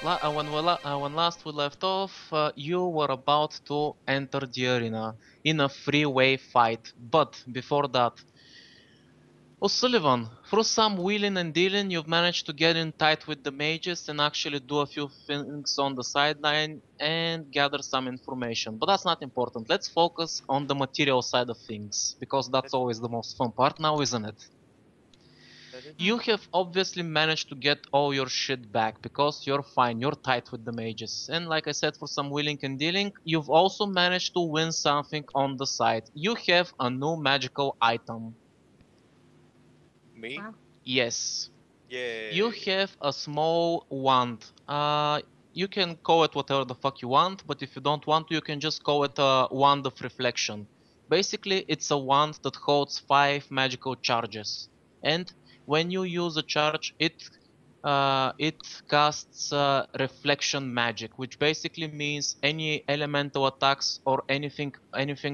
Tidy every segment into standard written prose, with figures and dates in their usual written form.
When last we left off, you were about to enter the arena in a three-way fight. But before that, O'Sullivan, through some wheeling and dealing, you've managed to get in tight with the mages and actually do a few things on the sideline and gather some information. But that's not important. Let's focus on the material side of things, because that's always the most fun part now, isn't it? You have obviously managed to get all your shit back because you're fine, you're tight with the mages. And like I said, for some wheeling and dealing, you've also managed to win something on the side. You have a new magical item. Me? Yes. Yay. You have a small wand. You can call it whatever the fuck you want, but if you don't want to, you can just call it a wand of reflection. Basically, it's a wand that holds 5 magical charges. And when you use a charge, it casts reflection magic, which basically means any elemental attacks or anything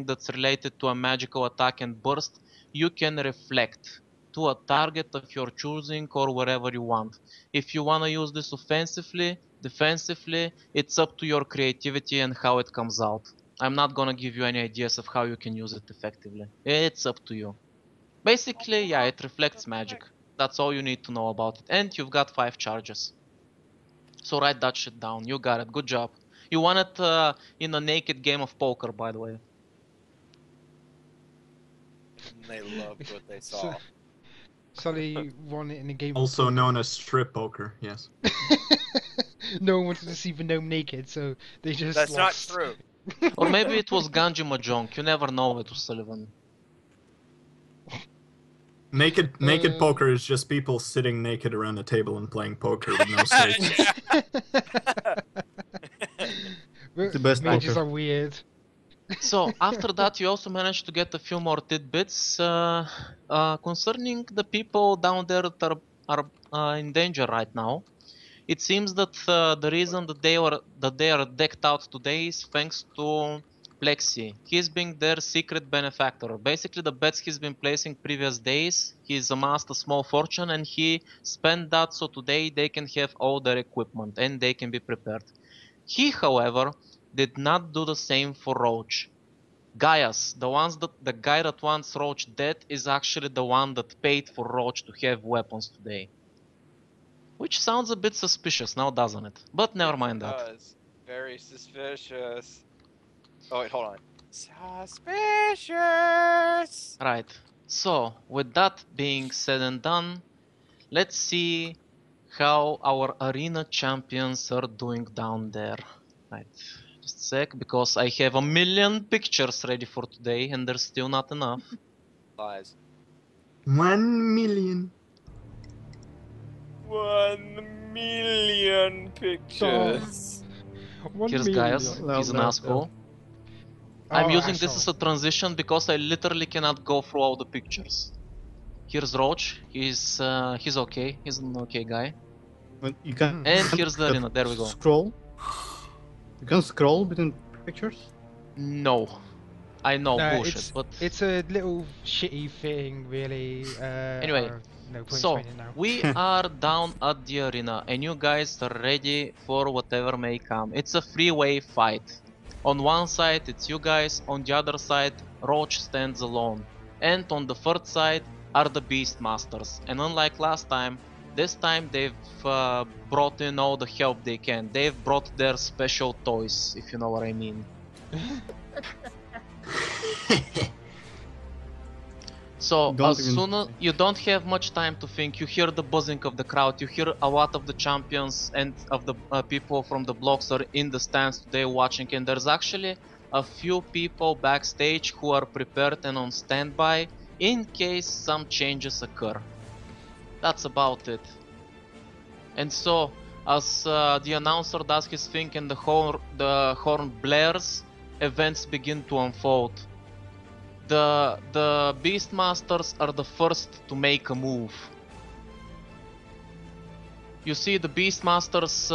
that's related to a magical attack and burst, you can reflect to a target of your choosing or wherever you want. If you want to use this offensively, defensively, it's up to your creativity and how it comes out. I'm not gonna give you any ideas of how you can use it effectively. It's up to you. Basically, yeah, it reflects magic. That's all you need to know about it. And you've got 5 charges. So write that shit down. You got it. Good job. You won it in a naked game of poker, by the way. And they loved what they saw. Sully won it in a game. Also known as strip poker, yes. No one wanted to see the gnome naked, so they just That's lost. not true. Or maybe it was Ganji Mahjong. You never know with Sullivan. Naked poker is just people sitting naked around a table and playing poker with no stakes. The best mages poker. are weird. So after that, you also managed to get a few more tidbits concerning the people down there that are in danger right now. It seems that the reason that they are decked out today is thanks to Plexi. He's being their secret benefactor. Basically, the bets he's been placing previous days, he's amassed a small fortune and he spent that so today they can have all their equipment and they can be prepared. He, however, did not do the same for Roach. Gaius, the guy that wants Roach dead, is actually the one that paid for Roach to have weapons today. Which sounds a bit suspicious now, doesn't it? But never mind that. It does. Very suspicious. Oh wait, hold on. Suspicious! Right. So, with that being said and done, let's see how our arena champions are doing down there. Right. Just a sec, because I have a million pictures ready for today and there's still not enough. Lies. 1 million. 1 million pictures. 1 Here's million. Gaius, he's an No. asshole. I'm Oh, using this as asshole. a transition because I literally cannot go through all the pictures. Here's Roach, he's okay, he's an okay guy. But you can. And here's the arena, there we go. Scroll. You can scroll between pictures. No. I know, No, bullshit, but... it's a little shitty thing, really. Anyway, no point So, explaining now. we are down at the arena and you guys are ready for whatever may come. It's a three-way fight. On one side it's you guys, on the other side Roach stands alone. And on the third side are the Beastmasters. And unlike last time, this time they've brought in all the help they can. They've brought their special toys, if you know what I mean. So you don't have much time to think, you hear the buzzing of the crowd, you hear a lot of the champions and of the people from the blocks are in the stands today watching, and there's actually a few people backstage who are prepared and on standby in case some changes occur. That's about it. And so, as the announcer does his thing and the horn blares, events begin to unfold. The Beastmasters are the first to make a move. You see the Beastmasters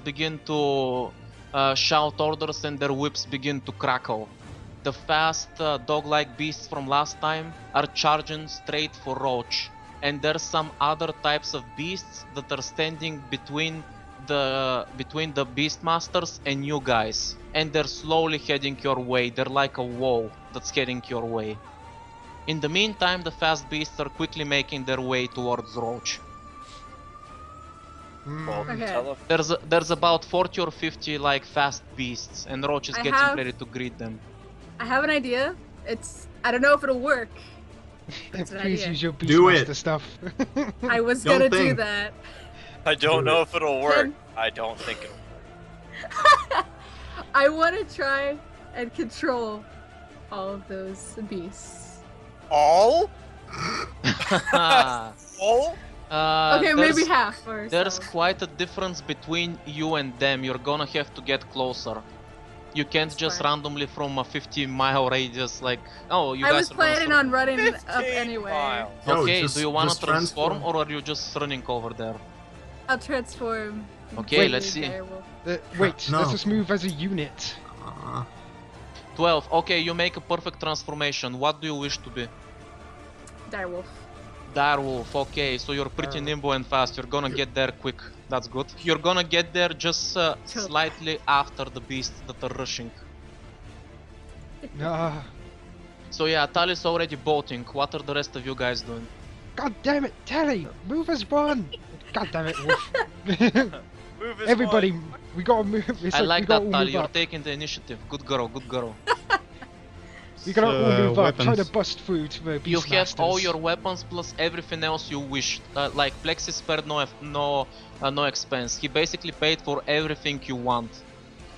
begin to shout orders and their whips begin to crackle. The fast dog-like beasts from last time are charging straight for Roach. And there's some other types of beasts that are standing between between the Beastmasters and you guys, and they're slowly heading your way. They're like a wall that's heading your way. In the meantime, the fast beasts are quickly making their way towards Roach. Well, Okay. There's about 40 or 50 like fast beasts, and Roach is I getting have- ready to greet them. I have an idea. I don't know if it'll work. It's an Please idea. use your Do it. Beastmaster stuff. I was Don't gonna do think. that. I don't Do know it. if it'll work. Can- I don't think it'll work. I want to try and control all of those beasts. All? Uh, All? Okay, maybe there's- half or There's so. quite a difference between you and them. You're gonna have to get closer. You can't That's just fine. randomly from a 50-mile radius like, oh, you I guys was are gonna planning sur- on running up 15 anyway. miles. Yo, Okay, just- do you wanna just transform or are you just running over there? I'll transform. Okay, into let's a see. direwolf. Wait, No. let us move as a unit. 12. Okay, you make a perfect transformation. What do you wish to be? Direwolf. Direwolf. Okay, so you're pretty nimble and fast. You're gonna get there quick. That's good. You're gonna get there just slightly after the beasts that are rushing. Ah, So yeah, Tali's already boating. What are the rest of you guys doing? God damn it, Tally, move as one. God damn it, Wolf. Move as Everybody, one. we gotta move. It's I like like we gotta that, all Tali. move You're up. taking the initiative. Good girl, good girl. We gotta all move up. Try to weapons. bust through to the You have all Beastmasters. your weapons plus everything else you wish. Like Plexi spared no expense. He basically paid for everything you want.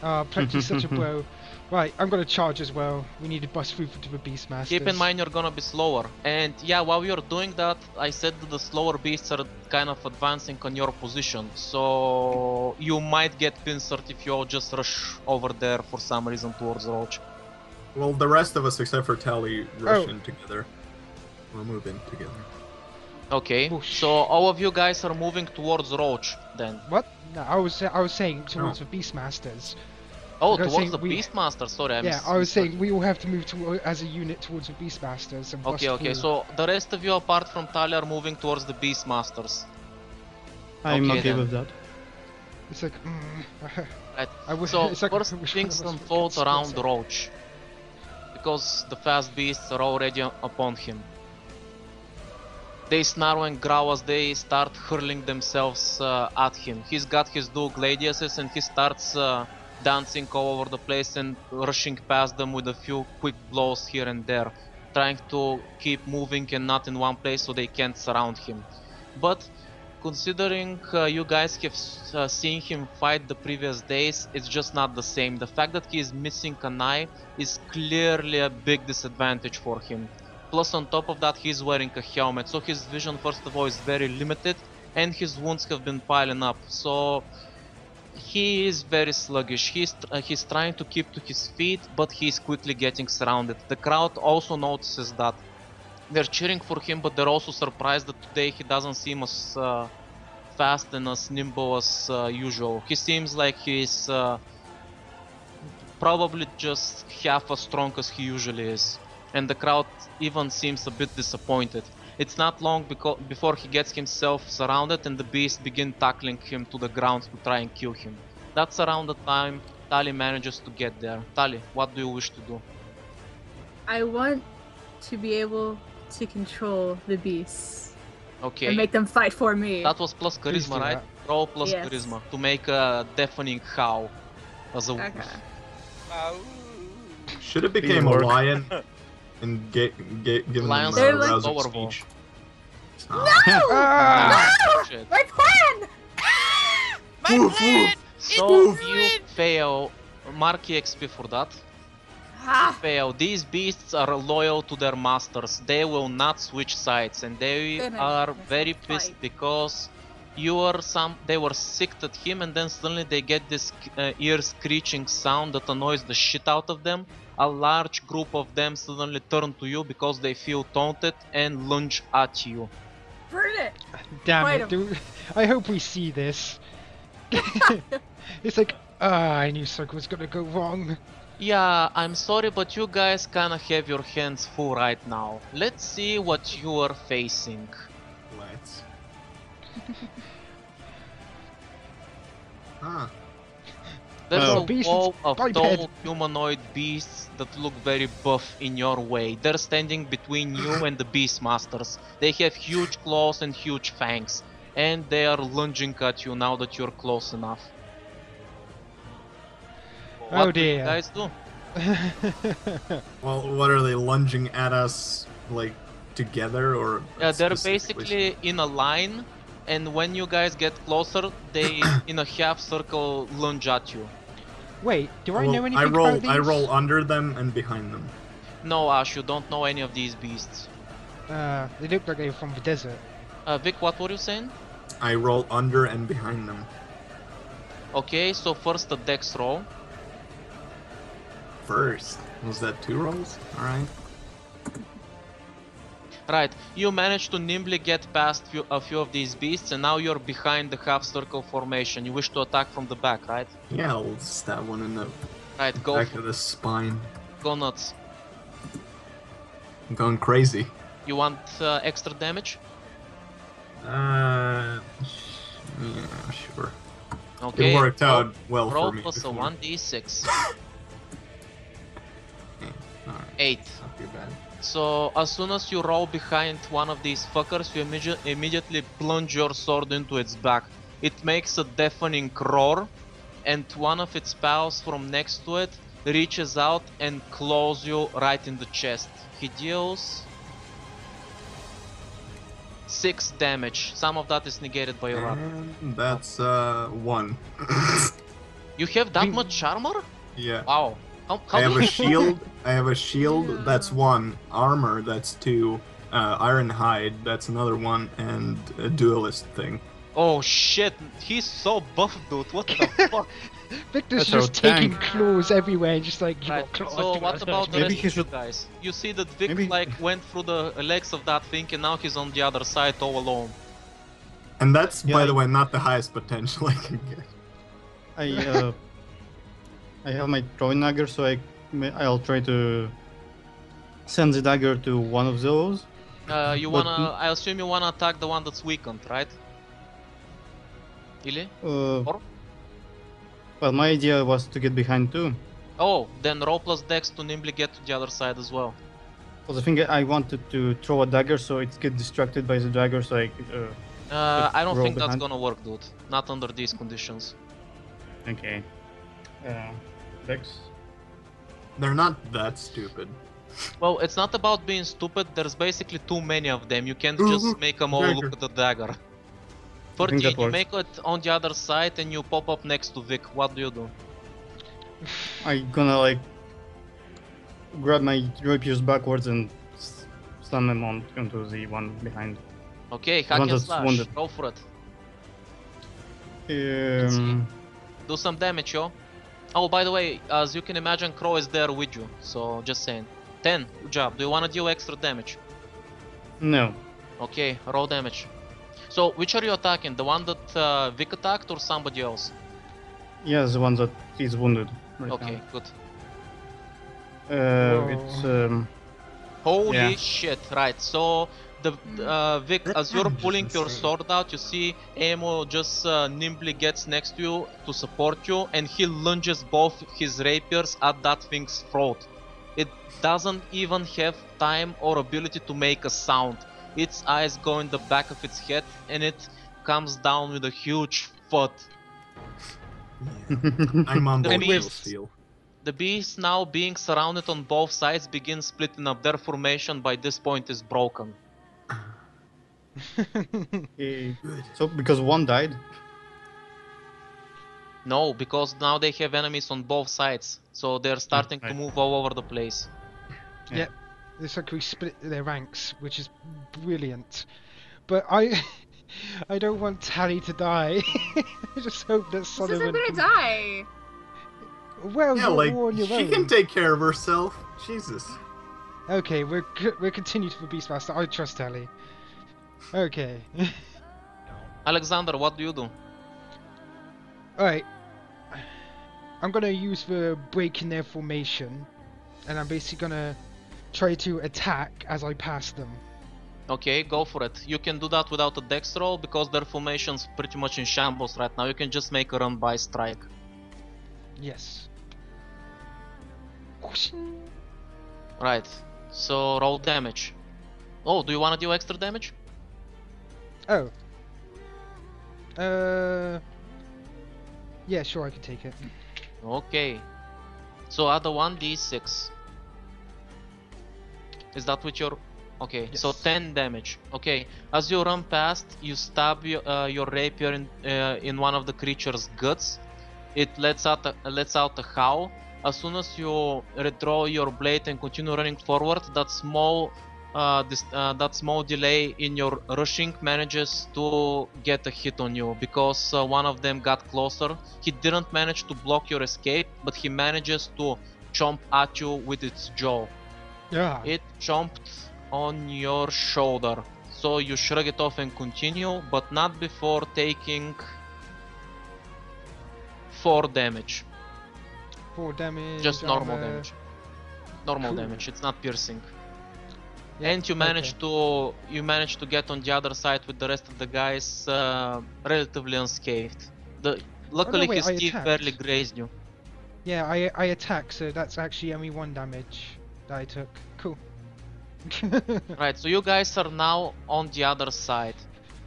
Plexi's such a bro. Right, I'm gonna charge as well. We need to bust through to the Beastmasters. Keep in mind you're gonna be slower. And yeah, while you're doing that, I said that the slower beasts are kind of advancing on your position. So you might get pincered if you all just rush over there for some reason towards Roach. Well, the rest of us, except for Tally, rush Oh. in together. We'll move in together. Okay, Whoosh. so all of you guys are moving towards Roach then. What? No, I was saying towards Oh. the Beastmasters. Oh, I was towards saying the we- Beastmaster, sorry, Yeah, I was saying we all have to move to as a unit towards the Beastmasters and bust Okay, through. so the rest of you apart from Tali are moving towards the Beastmasters. I'm Okay, okay then. with that. It's like, Right. I wish. So it's like first I wish things one of us unfold would get around skills. Roach. Because the fast beasts are already upon him. They snarl and growl as they start hurling themselves at him. He's got his dual gladiuses and he starts dancing all over the place and rushing past them with a few quick blows here and there, trying to keep moving and not in one place so they can't surround him. But considering you guys have seen him fight the previous days, it's just not the same. The fact that he is missing an eye is clearly a big disadvantage for him. Plus on top of that he's wearing a helmet, so his vision first of all is very limited and his wounds have been piling up, so he is very sluggish. He's trying to keep to his feet, but he's quickly getting surrounded. The crowd also notices that. They're cheering for him, but they're also surprised that today he doesn't seem as fast and as nimble as usual. He seems like he's probably just half as strong as he usually is. And the crowd even seems a bit disappointed. It's not long before he gets himself surrounded and the beasts begin tackling him to the ground to try and kill him. That's around the time Tali manages to get there. Tali, what do you wish to do? I want to be able to control the beasts Okay. and make them fight for me. That was plus Please charisma, do right? Roll plus Yes. charisma to make a deafening howl as a wolf. Okay. Ow. Should have became a Teamwork. lion and given Lions them are a rousing vulnerable. speech. Ah! Shit. My plan! Woof, woof. So you fail. Mark XP for that. Ah, Fail. These beasts are loyal to their masters. They will not switch sides, and they Then I are must very fight. pissed because they were sick at him, and then suddenly they get this ear screeching sound that annoys the shit out of them. A large group of them suddenly turn to you because they feel taunted and lunge at you. burn it! Damn Fight it, 'em. dude. I hope we see this. It's like, I knew something was gonna go wrong. Yeah, I'm sorry, but you guys kinda have your hands full right now. Let's see what you are facing. Let's. Ah. There's Oh. a Beast, wall it's of biped. tall humanoid beasts that look very buff in your way. They're standing between you and the beast masters. They have huge claws and huge fangs, and they are lunging at you now that you're close enough. Oh What do you dear. guys do? Well, what are they lunging at us like together or? They're specifically? basically in a line, and when you guys get closer, they in a half circle lunge at you. Wait, do I Well, know anything roll. about these? I roll under them and behind them. No, Ash, you don't know any of these beasts. They look like they were from the desert. Vic, what were you saying? I roll under and behind them. Okay, so first the dex roll. First, was that 2 rolls? All right. Right, you managed to nimbly get past a few of these beasts, and now you're behind the half circle formation. You wish to attack from the back, right? Yeah, I'll stab one in the Right, go back of the spine. go nuts. I'm going crazy. You want extra damage? Yeah, sure. Okay. It worked out well roll for me plus a before. 1d6. Okay, all right, 8. not too bad. So as soon as you roll behind one of these fuckers, you immediately plunge your sword into its back. It makes a deafening roar, and one of its pals from next to it reaches out and claws you right in the chest. He deals 6 damage. Some of that is negated by your armor. And that's 1. You have that much armor? Yeah. Wow. How I have do a you- shield. I have a shield. That's 1. Armor. That's 2. Iron hide. That's another 1. And a duelist thing. Oh shit, he's so buff, dude. What the fuck? Victor's That's our just taking tank. claws everywhere, just like you Right, got claws. so what about the Maybe rest he of you should- guys? You see that Vic Maybe- like went through the legs of that thing and now he's on the other side all alone. And that's, Yeah, by the way, not the highest potential I can get. I have my throwing dagger, so I'll try to send the dagger to one of those. You But- wanna, I assume you wanna attack the one that's weakened, right? Ili? Or? Well, my idea was to get behind too. Oh, then roll plus dex to nimbly get to the other side as well. Well, the thing I wanted to throw a dagger, so it get distracted by the dagger, so I could. I don't roll think that's behind. gonna work, dude. Not under these conditions. Okay. Dex. They're not that stupid. Well, it's not about being stupid, there's basically too many of them. You can't just make them all Dagger. look at the dagger. I think 14, that you works. make it on the other side and you pop up next to Vic. What do you do? I gonna like grab my rapiers backwards and slam them onto the one behind. Okay, hack One and that's slash. wounded. Go for it. Um, Do some damage, yo. Oh, by the way, as you can imagine, Crow is there with you. So, just saying. 10, good job. Do you want to deal extra damage? no. Okay, roll damage. So, which are you attacking? The one that Vic attacked or somebody else? Yeah, the one that is wounded. Right Okay, good. It's Holy Yeah. shit, right. So, the Vic, That as you're damage is pulling your insane. sword out, you see Amo just nimbly gets next to you to support you, and he lunges both his rapiers at that thing's throat. It doesn't even have time or ability to make a sound. Its eyes go in the back of its head, and it comes down with a huge thud. I'm on The board with beast. steel. The beast, now being surrounded on both sides, begins splitting up. Their formation by this point is broken. so because one died. No, because now they have enemies on both sides, so they're starting to right. move all over the place. Yeah, it's like we split their ranks, which is brilliant. But I don't want Tally to die. I just hope that This isn't Sullivan gonna die. Well, Yeah, you're like on your she own. can take care of herself. Jesus. Okay, we're continued for Beastmaster. I trust Tally. Okay. Alexander, what do you do? Alright. I'm gonna use the break in their formation, and I'm basically gonna try to attack as I pass them. Okay, go for it. You can do that without a dex roll because their formation's pretty much in shambles right now. You can just make a run by strike. Yes. Right. So roll damage. Oh, do you want to do extra damage? Oh. Yeah, sure, I can take it. Okay. So add a 1d6. Is that with your... Okay, so Yes. 10 damage. Okay, as you run past, you stab your rapier in one of the creature's guts. It lets out a howl. As soon as you redraw your blade and continue running forward, that small delay in your rushing manages to get a hit on you because one of them got closer. He didn't manage to block your escape, but he manages to chomp at you with its jaw. Yeah. It chomped on your shoulder, so you shrug it off and continue, but not before taking 4 damage. 4 damage. Just normal armor. damage. Normal Cool. damage, it's not piercing. Yeah, And you manage to get on the other side with the rest of the guys relatively unscathed. Luckily wait, his I teeth attacked. barely grazed you. Yeah, I attack, so that's actually only 1 damage that I took. Cool. Right, so you guys are now on the other side.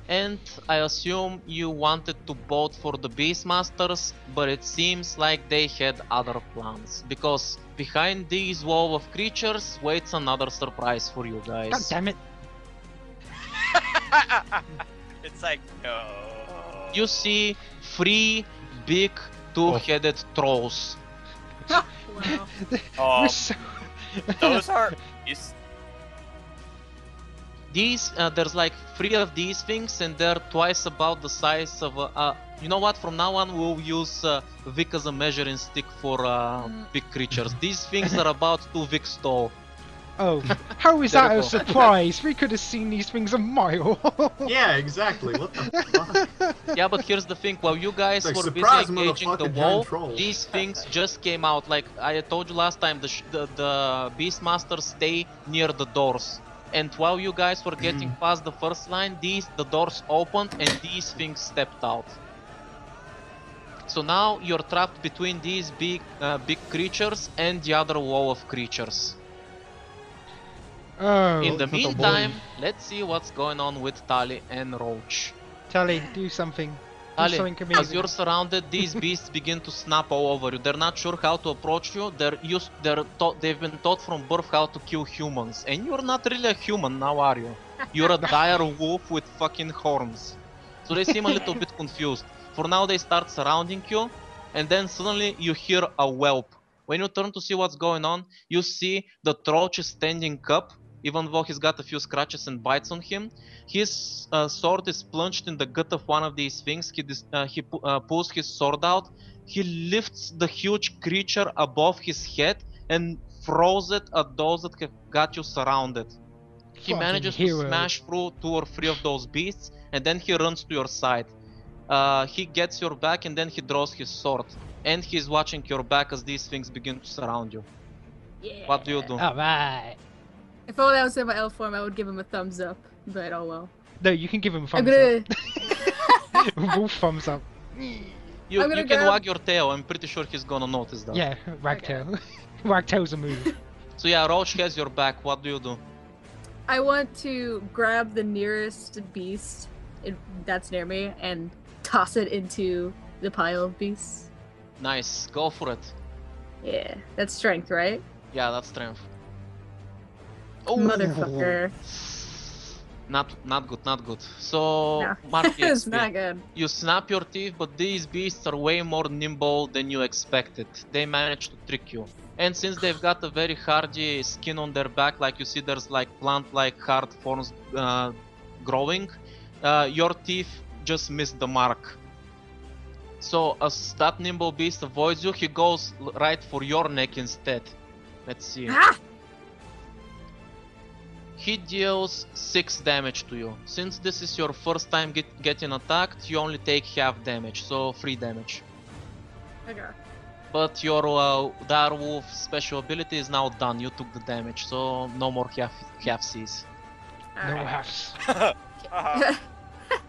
And I assume you wanted to vote for the Beastmasters, but it seems like they had other plans. Because behind this wall of creatures waits another surprise for you guys. God damn it. It's like, no. You see 3 big two-headed trolls. Wow. Oh, We're so... those are. Is These, there's like 3 of these things and they're twice about the size of you know what, from now on we'll use Vic as a measuring stick for big creatures. These things are about 2 Vics tall. Oh, how is There that you a go. surprise? We could have seen these things a mile. Yeah, exactly. What the fuck? Yeah, but here's the thing, while you guys Like, were surprise, busy engaging the motherfucking wall, giant troll. these things just came out. Like I told you last time, the Beastmasters stay near the doors. And while you guys were getting past the first line, the doors opened and these things stepped out. So now you're trapped between these big creatures and the other wall of creatures. Oh, In the it's not a meantime, boy. let's see what's going on with Tali and Roach. Tally, do something. Do Ali, something as amazing. you're surrounded, these beasts begin to snap all over you. They're not sure how to approach you. They've been taught from birth how to kill humans, and you're not really a human now, are you? You're a dire wolf with fucking horns. So they seem a little bit confused. For now, they start surrounding you, and then suddenly you hear a whelp. When you turn to see what's going on, you see the Troach is standing up, even though he's got a few scratches and bites on him. His sword is plunged in the gut of one of these things. He pulls his sword out. He lifts the huge creature above his head and throws it at those that have got you surrounded. He Fucking manages hero. to smash through 2 or 3 of those beasts, and then he runs to your side. He gets your back and then he draws his sword. And he's watching your back as these things begin to surround you. Yeah. What do you do? Alright. If only I was in my elf form, I would give him a thumbs up. But oh well. No, you can give him a I'm thumbs gonna. up. Wolf thumbs up. You I'm gonna can grab- wag your tail. I'm pretty sure he's gonna notice that. Yeah, wagtail. Wagtail's a move. So yeah, Roach has your back. What do you do? I want to grab the nearest beast that's near me and toss it into the pile of beasts. Nice. Go for it. Yeah, that's strength, right? Yeah, that's strength. Oh, Motherfucker. Not good, not good. So, No, Marky it's XP. not good. You snap your teeth, but these beasts are way more nimble than you expected. They manage to trick you. And since they've got a very hardy skin on their back, like you see there's like plant-like hard thorns growing, your teeth just missed the mark. So as that nimble beast avoids you, he goes right for your neck instead. Let's see. Ah! He deals 6 damage to you. Since this is your first time getting attacked, you only take half damage, so 3 damage. Okay. But your Dire Wolf special ability is now done. You took the damage, so no more half Cs. No Alright. halves.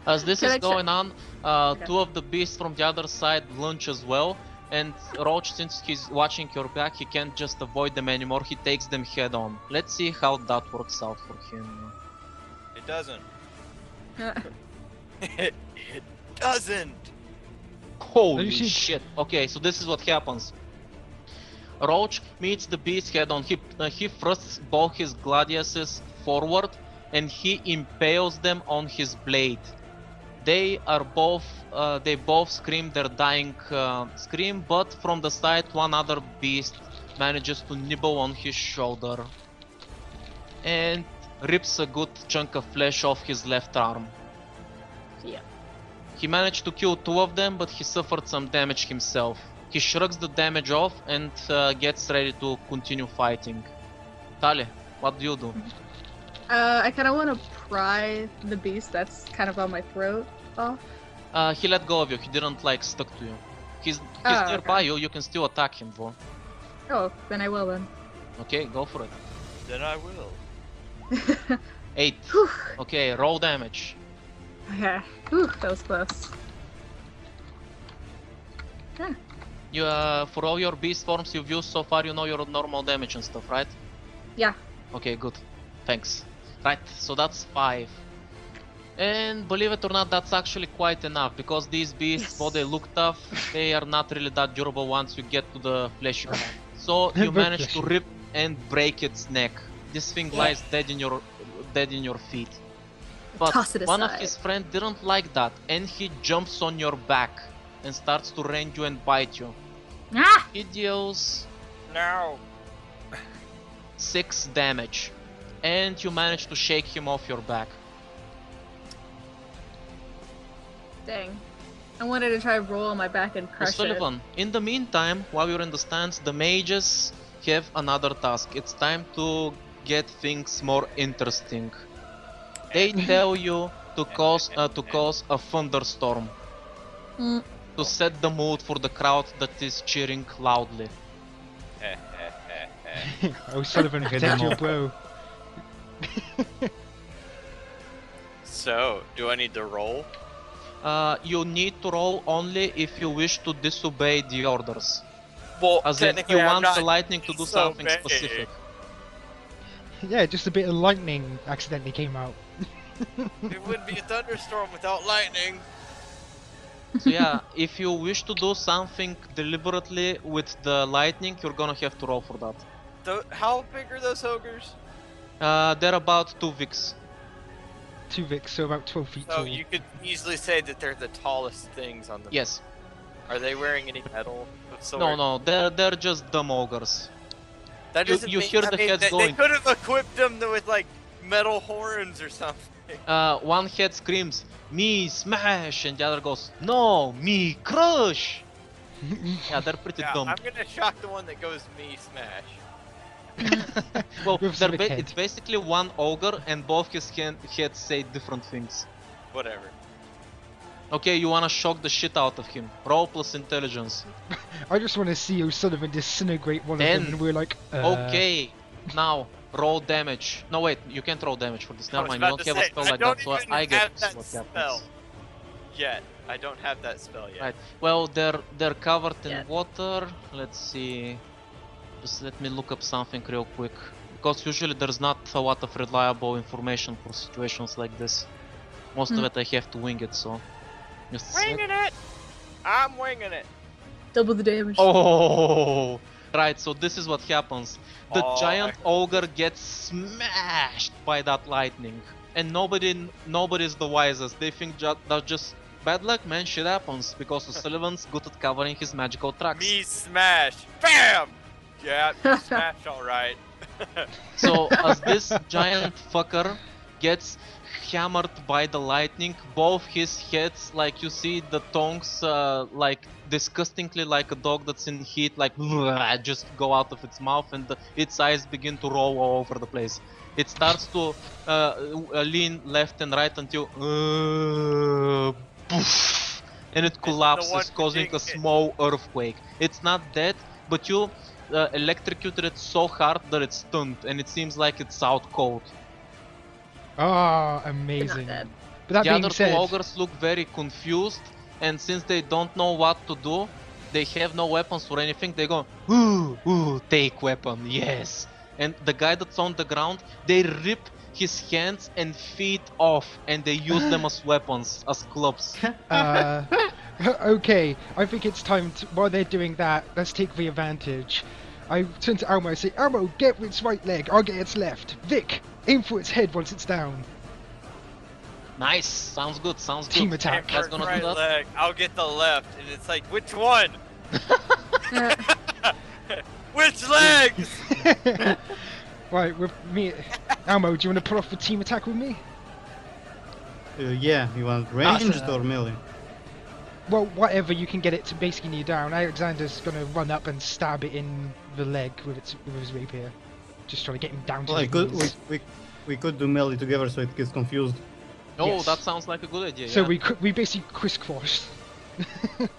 As this Can is I check- going on, Okay. two of the beasts from the other side launch as well. And Roach, since he's watching your back, he can't just avoid them anymore. He takes them head on. Let's see how that works out for him. It doesn't. Uh, It doesn't. Holy see- shit. Okay, so this is what happens. Roach meets the beast head on. He thrusts both his gladiuses forward and he impales them on his blade. They both scream their dying scream, but from the side one other beast manages to nibble on his shoulder and rips a good chunk of flesh off his left arm. yeah. He managed to kill two of them, but he suffered some damage himself. He shrugs the damage off and gets ready to continue fighting. Tali, what do you do? I kind of want to pry the beast that's kind of on my throat off. He let go of you. He didn't like stuck to you. He's Oh, nearby okay. you. You can still attack him though. Oh, then I will then. Okay, go for it. Then I will. 8. Whew. Okay, roll damage. Okay. Whew, that was close. Yeah. You for all your beast forms you've used so far, you know your normal damage and stuff, right? Yeah. Okay, good. Thanks. Right, so that's 5. And believe it or not, that's actually quite enough, because these beasts, Yes. though they look tough, they are not really that durable once you get to the fleshy part. So you Very manage to fleshy. rip and break its neck. This thing Yeah. lies dead in your feet. But Toss it one of aside. his friends didn't like that, and he jumps on your back and starts to rend you and bite you. Ah! He deals No. 6 damage, and you manage to shake him off your back. Dang. I wanted to try roll on my back and crush it. Sullivan, in the meantime, while you're in the stands, the mages have another task. It's time to get things more interesting. They tell you to cause a thunderstorm Mm. to set the mood for the crowd that is cheering loudly. Oh, Sullivan, Hit protect them your all. bro. So, do I need to roll? You need to roll only if you wish to disobey the orders. Well, As in, technically, you I'm want not the lightning to do something disobeying. specific. Yeah, just a bit of lightning accidentally came out. It wouldn't be a thunderstorm without lightning. So yeah, if you wish to do something deliberately with the lightning, you're gonna have to roll for that. How big are those ogres? They're about 2 Vix. 2 Vics, so about 12 feet So tall. you could easily say that they're the tallest things on the. Yes. Are they wearing any metal of No, sort? no, they're just dumb ogres. That you- doesn't you mean, hear I the mean, heads they going. could have equipped them with like metal horns or something. One head screams, "Me smash!" and the other goes, "No, me crush!" Yeah, they're pretty Yeah, dumb. I'm gonna shock the one that goes me smash. Well, With civic head. it's basically one ogre and both his heads say different things. Whatever. Okay, you wanna shock the shit out of him. Roll plus intelligence. I just want to see O'Sullivan disintegrate one of them, 10. and we're like, Okay, now roll damage. No wait, you can't roll damage for this. I Never was mind, you about don't to have a say, spell I like don't that, so even I get have that what spell happens. yet. I don't have that spell yet. Right. Well, they're covered in Yeah. water. Let's see. Just let me look up something real quick. Because usually there's not a lot of reliable information for situations like this. Most of it I have to wing it, so. Just a sec. Winging it! I'm winging it! Double the damage. Oh! Right, so this is what happens. The Oh, giant I- ogre gets smashed by that lightning. And nobody's the wisest. They think that's just bad luck, man, shit happens. Because O'Sullivan's good at covering his magical tracks. Me smash! BAM! Yeah, me smash alright. So as this giant fucker gets hammered by the lightning, both his heads, like you see the tongues, like disgustingly like a dog that's in heat, like just go out of its mouth, and its eyes begin to roll all over the place. It starts to lean left and right until poof, and it one collapses, causing hitting a it. small earthquake. It's not dead, but you electrocuted it so hard that it's stunned, and it seems like it's out cold. Ah, They're not amazing. dead. But that The being other two said, ogres look very confused, and since they don't know what to do, they have no weapons or anything. They go, ooh, ooh, take weapon, yes. And the guy that's on the ground, they rip his hands and feet off, and they use them as weapons, as clubs. okay, I think it's time to, while they're doing that, let's take the advantage. I turn to Elmo and say, Elmo, get its right leg, I'll get its left. Vic, aim for its head once it's down. Nice, sounds good, sounds good. Team attack. Guys Hammer's gonna do right that? leg. I'll get the left, and it's like, which one? Which legs? Right, with me, Elmo, do you want to put off the team attack with me? Yeah, you want ranged Awesome. or melee? Well, whatever, you can get it to basically knee down. Alexander's gonna run up and stab it in the leg with his rapier. Just trying to get him down to Well, his knees. we could do melee together so it gets confused. Oh, Yes. that sounds like a good idea. So yeah. we basically crisscross.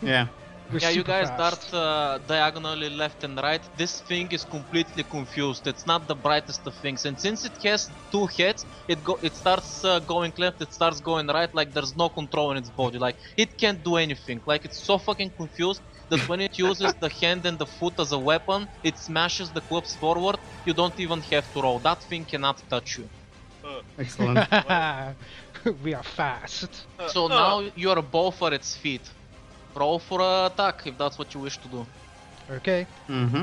Yeah. We're Yeah, you super guys fast. dart diagonally left and right. This thing is completely confused. It's not the brightest of things, and since it has two heads, it starts going left, it starts going right. Like there's no control in its body. Like it can't do anything. Like it's so fucking confused that when it uses the hand and the foot as a weapon, it smashes the clubs forward. You don't even have to roll. That thing cannot touch you. Excellent. We are fast. So now you are both at its feet. Roll for attack if that's what you wish to do. Okay. Mm-hmm.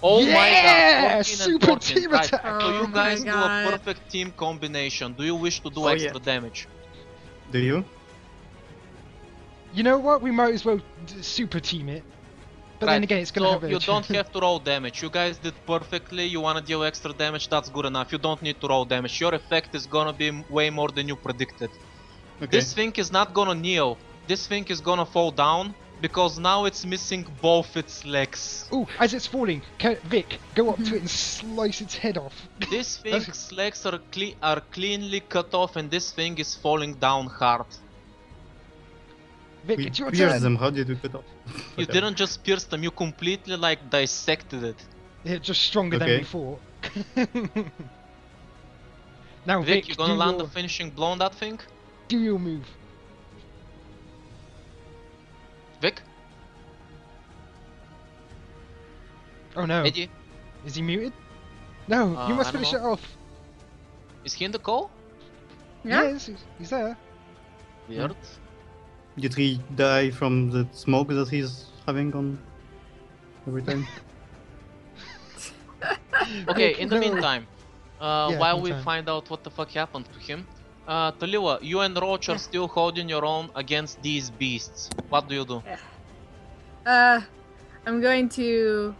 Oh Yeah! my god! 14 and Super 14. team Right. attack! So Oh you my guys do a God. perfect team combination. Do you wish to do Oh, extra yeah. damage? Do you? You know what? We might as well super team it. But then Right, again, it's gonna so have a you don't have to roll damage. You guys did perfectly. You wanna deal extra damage, that's good enough. You don't need to roll damage. Your effect is gonna be way more than you predicted. Okay. This thing is not gonna kneel. This thing is gonna fall down because now it's missing both its legs. Ooh, as it's falling, Vic, go up to it and slice its head off. This thing's legs are cleanly cut off, and this thing is falling down hard. Vic, We it's your pierced turn. them. How did we cut off? You Whatever. didn't just pierce them, you completely like dissected it. It's just stronger than Okay. before. Now, Vic, Vic, you gonna do, land your, the finishing blow on that thing? do your move. Vic? Oh no, Eddie? is he muted? No, you I must don't finish know. it off. Is he in the call? Yeah. Yes, he's there. Weird. Did he die from the smoke that he's having on every time? Okay, Vic, in the no. meantime, Yeah, while we meantime. find out what the fuck happened to him, Taliwa, you and Roach are still holding your own against these beasts. What do you do? I'm going to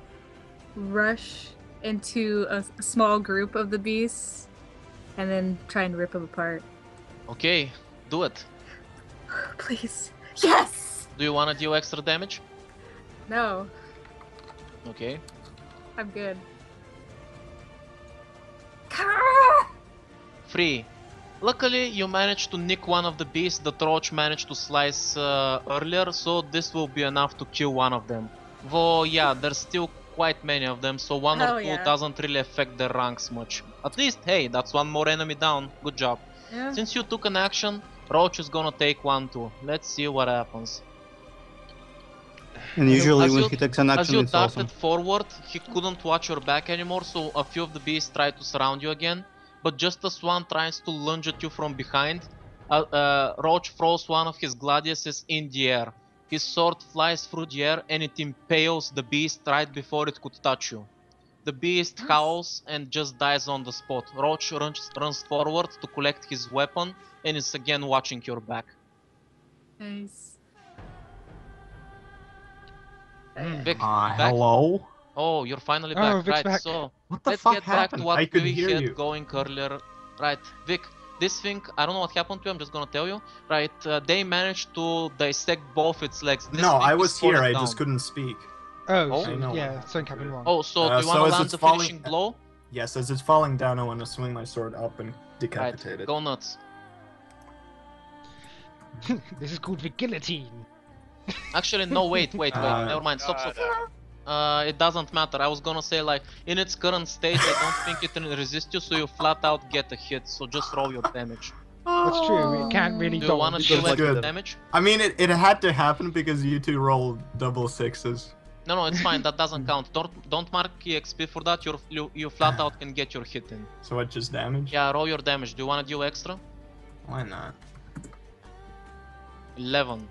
rush into a small group of the beasts and then try and rip them apart. Okay, do it. Please. Yes! Do you wanna deal extra damage? No, Okay. I'm good. 3. Luckily, you managed to nick one of the beasts that Roach managed to slice earlier, so this will be enough to kill one of them. Though, yeah, there's still quite many of them, so one Oh, or two yeah. doesn't really affect their ranks much. At least, hey, that's one more enemy down. Good job. Yeah. Since you took an action, Roach is gonna take one too. Let's see what happens. And usually As when you- he takes an As action, you it's darted awesome. forward, he couldn't watch your back anymore, so a few of the beasts tried to surround you again. But just as one tries to lunge at you from behind, Roach throws one of his gladiuses in the air. His sword flies through the air and it impales the beast right before it could touch you. The beast Nice. howls and just dies on the spot. Roach runs forward to collect his weapon and is again watching your back. Nice. Vic, back. Hello? Oh, you're finally Oh, back. Vic's Right, back. so What the let's fuck get back happened? to what I could we hear had you. going earlier. Right, Vic, this thing, I don't know what happened to you, I'm just gonna tell you. Right, they managed to dissect both its legs. This No, thing I is was here, falling I down. just couldn't speak. Oh, Oh. so, I know what yeah, happened something to happened it. wrong. Oh, so do you So wanna as land it's the falling- finishing blow? Yes, as it's falling down, I want to swing my sword up and Right, decapitate it. go nuts. This is called the guillotine. Actually, no, wait, Uh, never mind, stop. It doesn't matter. I was gonna say like in its current state, I don't think it can resist you, so you flat out get a hit. So just roll your damage. That's true. It can't really Do you wanna dodge. do Because extra good. damage? I mean, it had to happen because you two rolled double sixes. No, it's fine. That doesn't count. Don't mark EXP for that. You flat out can get your hit in. So what, just damage? Yeah, roll your damage. Do you wanna do extra? Why not? 11.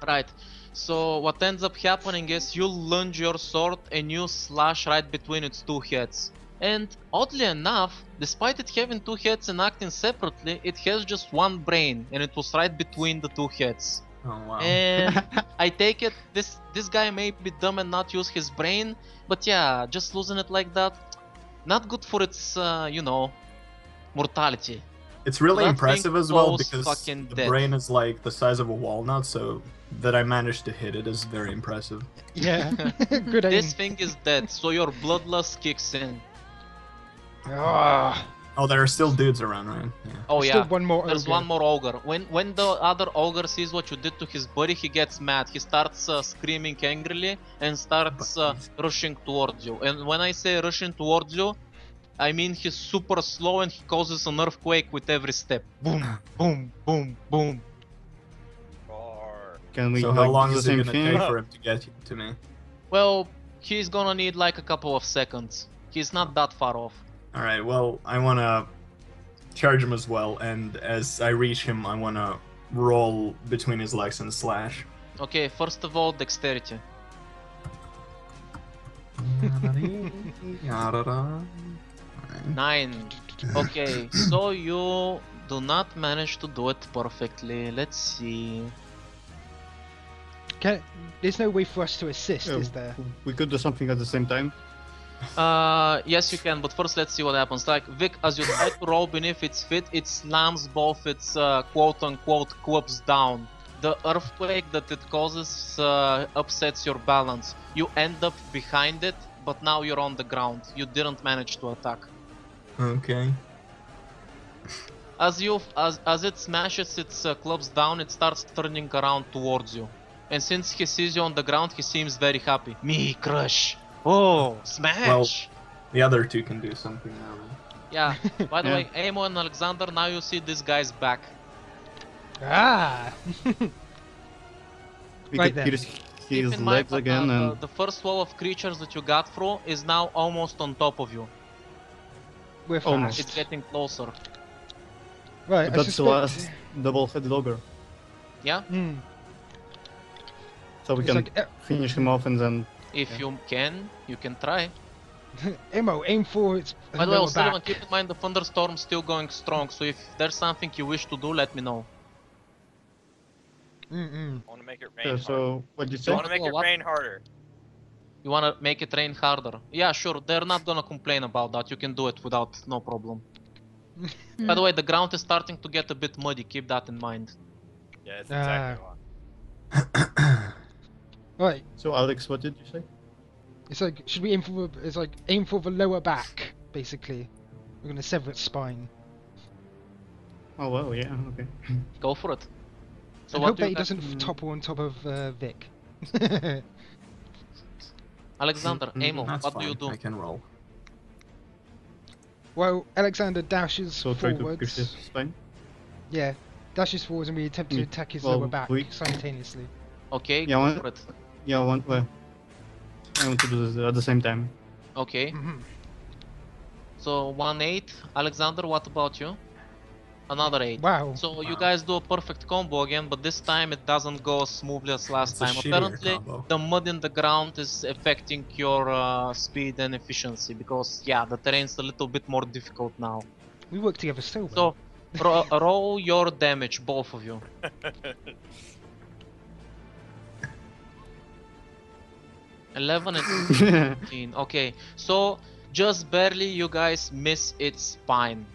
Right. So what ends up happening is you lunge your sword and you slash right between its two heads. And oddly enough, despite it having two heads and acting separately, it has just one brain, and it was right between the two heads. Oh wow. And I take it this guy may be dumb and not use his brain, but yeah, just losing it like that, not good for its mortality. It's really that impressive thing as well goes because fucking the dead. brain is like the size of a walnut, so that I managed to hit it is very impressive. Yeah. Good aim. This thing is dead, so your bloodlust kicks in. Ah. Oh, there are still dudes around, right? Yeah. Oh Still yeah, one more there's ogre. one more ogre. When the other ogre sees what you did to his buddy, he gets mad. He starts screaming angrily and starts rushing towards you. And when I say rushing towards you, I mean he's super slow and he causes an earthquake with every step. Boom, boom, boom, boom. Roar. Can we So how like, long do the is it same gonna thing? take for him to get to me? Well, he's gonna need like a couple of seconds. He's not that far off. All right. Well, I wanna charge him as well, and as I reach him, I wanna roll between his legs and slash. Okay, first of all, dexterity. 9. Okay, so you do not manage to do it perfectly. Let's see. There's no way for us to assist, Oh, is there? We could do something at the same time. Yes, you can, but first let's see what happens. Like, Vic, as you try to roll beneath its feet, it slams both its quote-unquote clubs down. The earthquake that it causes upsets your balance. You end up behind it, but now you're on the ground. You didn't manage to attack. Okay. As it smashes its clubs down, it starts turning around towards you. And since he sees you on the ground, he seems very happy. Me crush. Oh, smash! The other two can do something now. Yeah. By the Yeah. way, Amo and Alexander, now you see this guy's back. Ah! We Right could then. pierce Keep his in mind legs that again and the first wall of creatures that you got through is now almost on top of you. We're Almost. fast. It's getting closer. Right, I that's the suspect... last double-headed ogre. Yeah? Hmm. So we It's can like, finish him off and then If you can try. Emo, aim for its By the way, lower Sullivan, back. keep in mind the thunderstorm's still going strong, so if there's something you wish to do, let me know. Mm-mm. I want to make it rain harder. so what did you I say? want to make it What? rain harder. You wanna make it rain harder? Yeah, sure, they're not gonna complain about that. You can do it without no problem. By the way, the ground is starting to get a bit muddy, keep that in mind. Yeah, it's exactly Right, So Alex, what did you say? it's like, should we aim for aim for the lower back, basically. We're gonna sever its spine. Oh well, yeah, okay. Go for it. So And what hope do that you he guys- doesn't topple on top of Vic. Alexander, Amo, That's what fine. do you do? I can roll. Well, Alexander dashes So try to pierce forwards. his spine. Yeah, dashes forwards and we attempt to Mm, attack his well, lower back we- simultaneously. Okay, Yeah, go one- for it. Yeah, I want to do this at the same time. Okay, Mhm. so 1-8. Alexander, what about you? Another 8. Wow. So you Wow. guys do a perfect combo again, but this time it doesn't go as smoothly as last It's a time. shittier Apparently, combo. the mud in the ground is affecting your speed and efficiency because, yeah, the terrain's a little bit more difficult now. We work together so well. So, roll your damage, both of you. 11 and 15. Okay, so just barely you guys miss its spine.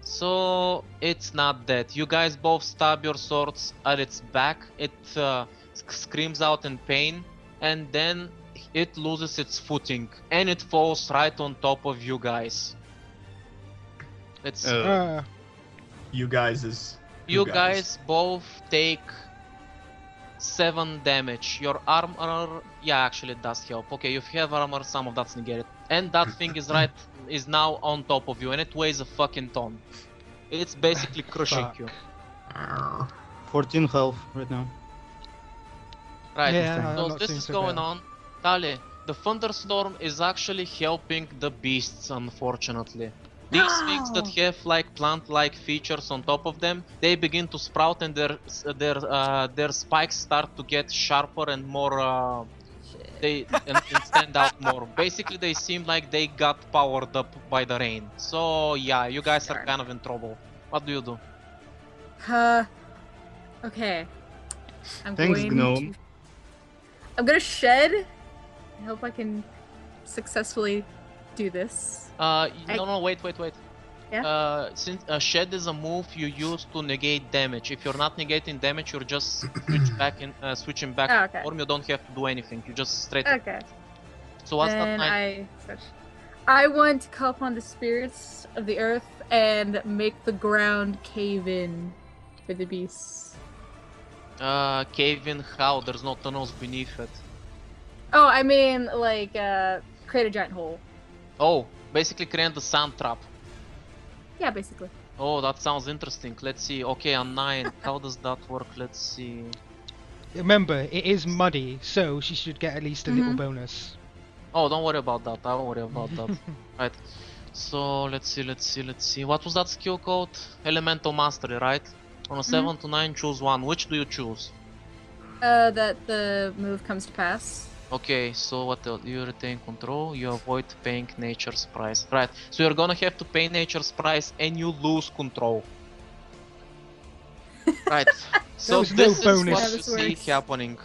So it's not dead. You guys both stab your swords at its back. It screams out in pain, and then it loses its footing and it falls right on top of you guys. It's You guys is. you guys both take 7 damage. Your armor, yeah, actually it does help. Okay, if you have armor, some of that's negated. And that thing is now on top of you, and it weighs a fucking ton. It's basically crushing Fuck. you. 14 health right now. Right, Yeah, so I'm not this seeing is so going bad. on. Tali, the thunderstorm is actually helping the beasts, unfortunately. These things that No! have like plant-like features on top of them, they begin to sprout and their spikes start to get sharper and more. Shit. And stand out more. Basically, they seem like they got powered up by the rain. So yeah, you guys are Darn. kind of in trouble. What do you do? Okay. I'm Thanks, going Gnome. to. I'm gonna shed. I hope I can successfully do this. No, wait. Yeah? Since shed is a move you use to negate damage. If you're not negating damage, you're just switching back Oh, to okay. form. You don't have to do anything. You just straight. Okay. So what's that Then 9? I switch. I want to call upon the spirits of the earth and make the ground cave in for the beasts. Cave in how? There's no tunnels beneath it. Oh, I mean, like, create a giant hole. Oh, basically create the sand trap. Yeah, basically. Oh, that sounds interesting. Let's see. Okay, on 9, how does that work? Let's see. Remember, it is muddy, so she should get at least a little Mhm. bonus. Oh, don't worry about that. I won't worry about that. Right. So let's see. What was that skill called? Elemental Mastery, right? On a 7 to 9, choose one. Which do you choose? That the move comes to pass. Okay, so what else? You retain control, you avoid paying nature's price. Right, so you're gonna have to pay nature's price and you lose control. Right, so was no this is bonus. what Yeah, you this see works. happening.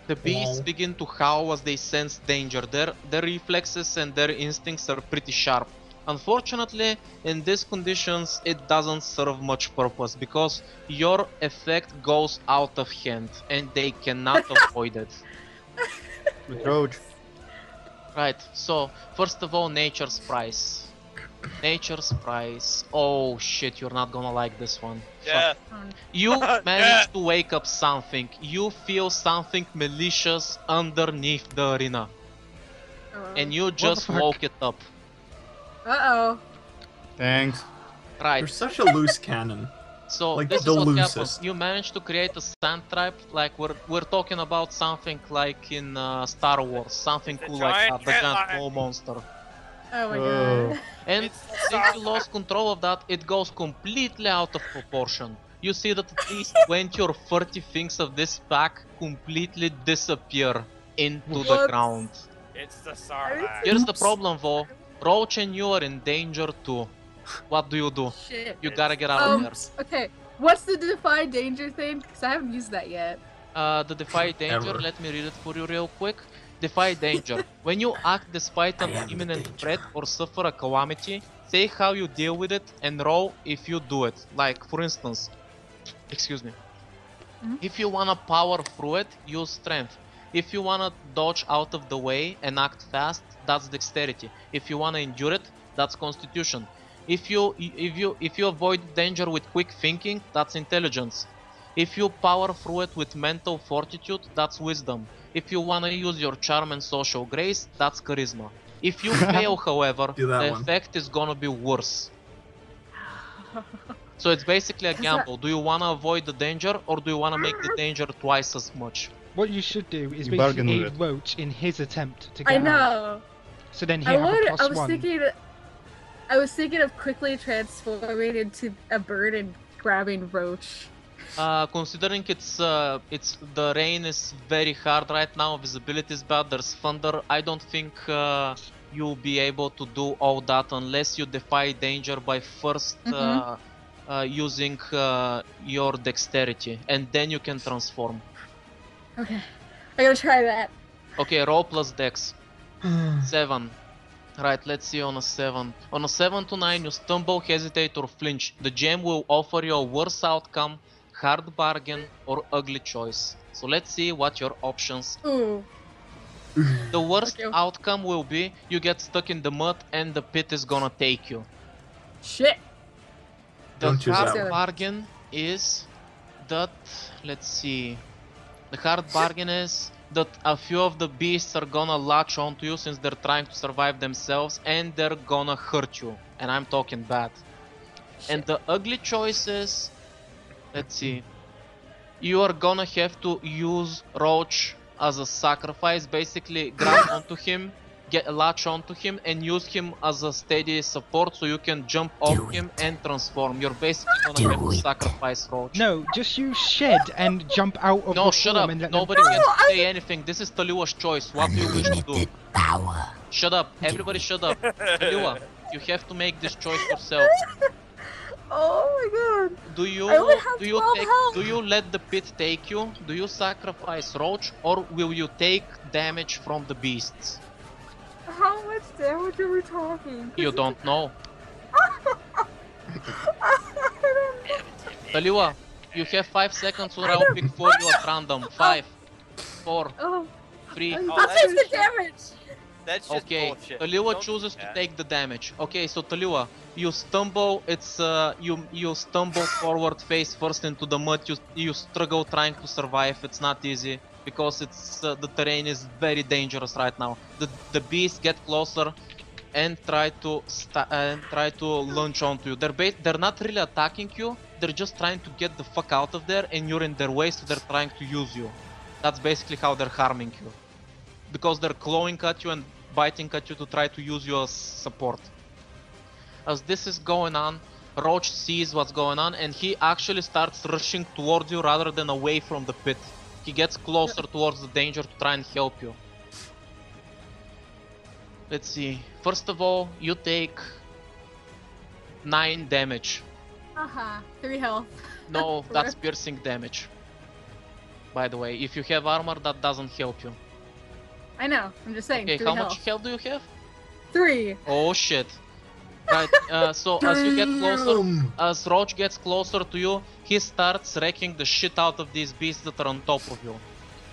The beasts Wow. begin to howl as they sense danger. Their reflexes and their instincts are pretty sharp. Unfortunately, in these conditions, it doesn't serve much purpose because your effect goes out of hand and they cannot avoid it. With Roach. Right, so first of all, nature's price. Nature's price. Oh shit, you're not gonna like this one. Yeah. You Yeah. managed to wake up something. You feel something malicious underneath the arena. And you just fuck? woke it up. Uh-oh. Thanks. Right, You're such a loose cannon. so like this the is what happens. loosest. You managed to create a sand trap, like we're talking about something like in Star Wars. Something The cool like that, giant the giant headline. wall monster. Oh my Oh. god. And It's the since you Star lost control of that, it goes completely out of proportion. You see that at least 20 or 30 things of this pack completely disappear into the Whoops. ground. It's the Sarlacc. Here's the problem though, Roach and you are in danger too. What do you do? Shit. You gotta get out of there. Okay. What's the defy danger thing? Because I haven't used that yet. The defy danger, Ever. let me read it for you real quick. Defy danger. When you act despite an I am the imminent danger. threat or suffer a calamity, say how you deal with it and roll if you do it. Like, for instance, excuse me. Mhm. If you wanna power through it, use strength. If you wanna dodge out of the way and act fast, that's dexterity. If you wanna endure it, that's constitution. If you avoid danger with quick thinking, that's intelligence. If you power through it with mental fortitude, that's wisdom. If you wanna use your charm and social grace, that's charisma. If you fail, however, Do that the one. effect is gonna be worse. So it's basically a 'Cause gamble. Do you wanna avoid the danger or do you wanna make the danger twice as much? What you should do is You bargain basically with aid it. Roach in his attempt to get I out. know. So then he I have a wanted. plus I was one. thinking. I was thinking of quickly transforming into a bird and grabbing Roach. Considering it's the rain is very hard right now, visibility is bad, there's thunder, I don't think you'll be able to do all that unless you defy danger by first using your dexterity, and then you can transform. Okay. I gotta try that. Okay, roll plus dex. 7. Right, let's see on a 7. On a 7 to 9, you stumble, hesitate, or flinch. The gem will offer you a worse outcome, hard bargain, or ugly choice. So let's see what your options. Ooh. The worst Okay. outcome will be you get stuck in the mud and the pit is gonna take you. Shit. The Don't choose hard that one. bargain is that, let's see. The hard bargain is that a few of the beasts are gonna latch onto you since they're trying to survive themselves, and they're gonna hurt you. And I'm talking bad. And Shit. the ugly choice is, let's see, you are gonna have to use Roach as a sacrifice, basically grab onto him, get a latch onto him, and use him as a steady support so you can jump off him and transform. You're basically gonna have to sacrifice Roach. No, just use Shed and jump out of No, the shut form up. and let Nobody them gets go. to say anything. This is Taliwa's choice. What do you wish to do? Shut up. Everybody shut up. Taliwa, you have to make this choice yourself. Oh my god. Do you I only have 12 health. do you let the pit take you? Do you sacrifice Roach, or will you take damage from the beasts? How much damage are we talking? You don't know. I don't know. Taliwa, you have 5 seconds or I'll pick for you at random. 5, 4, Oh, 3. I'll Oh, take the damage. That's just Okay, bullshit. Taliwa Don't chooses do to that. take the damage. Okay, so Taliwa, you stumble. It's you stumble forward face first into the mud. You struggle trying to survive. It's not easy because it's the terrain is very dangerous right now. The beasts get closer and try to launch onto you. They're not really attacking you. They're just trying to get the fuck out of there, and you're in their way, so they're trying to use you. That's basically how they're harming you. Because they're clawing at you and biting at you to try to use you as support. As this is going on, Roach sees what's going on and he actually starts rushing towards you rather than away from the pit. He gets closer towards the danger to try and help you. Let's see. First of all, you take 9 damage. 3 health. No, that's piercing damage. By the way, if you have armor, that doesn't help you. I know. I'm just saying. Okay, 3 how health. much health do you have? 3. Oh shit. Right, so as you get closer, as Roach gets closer to you, he starts wrecking the shit out of these beasts that are on top of you.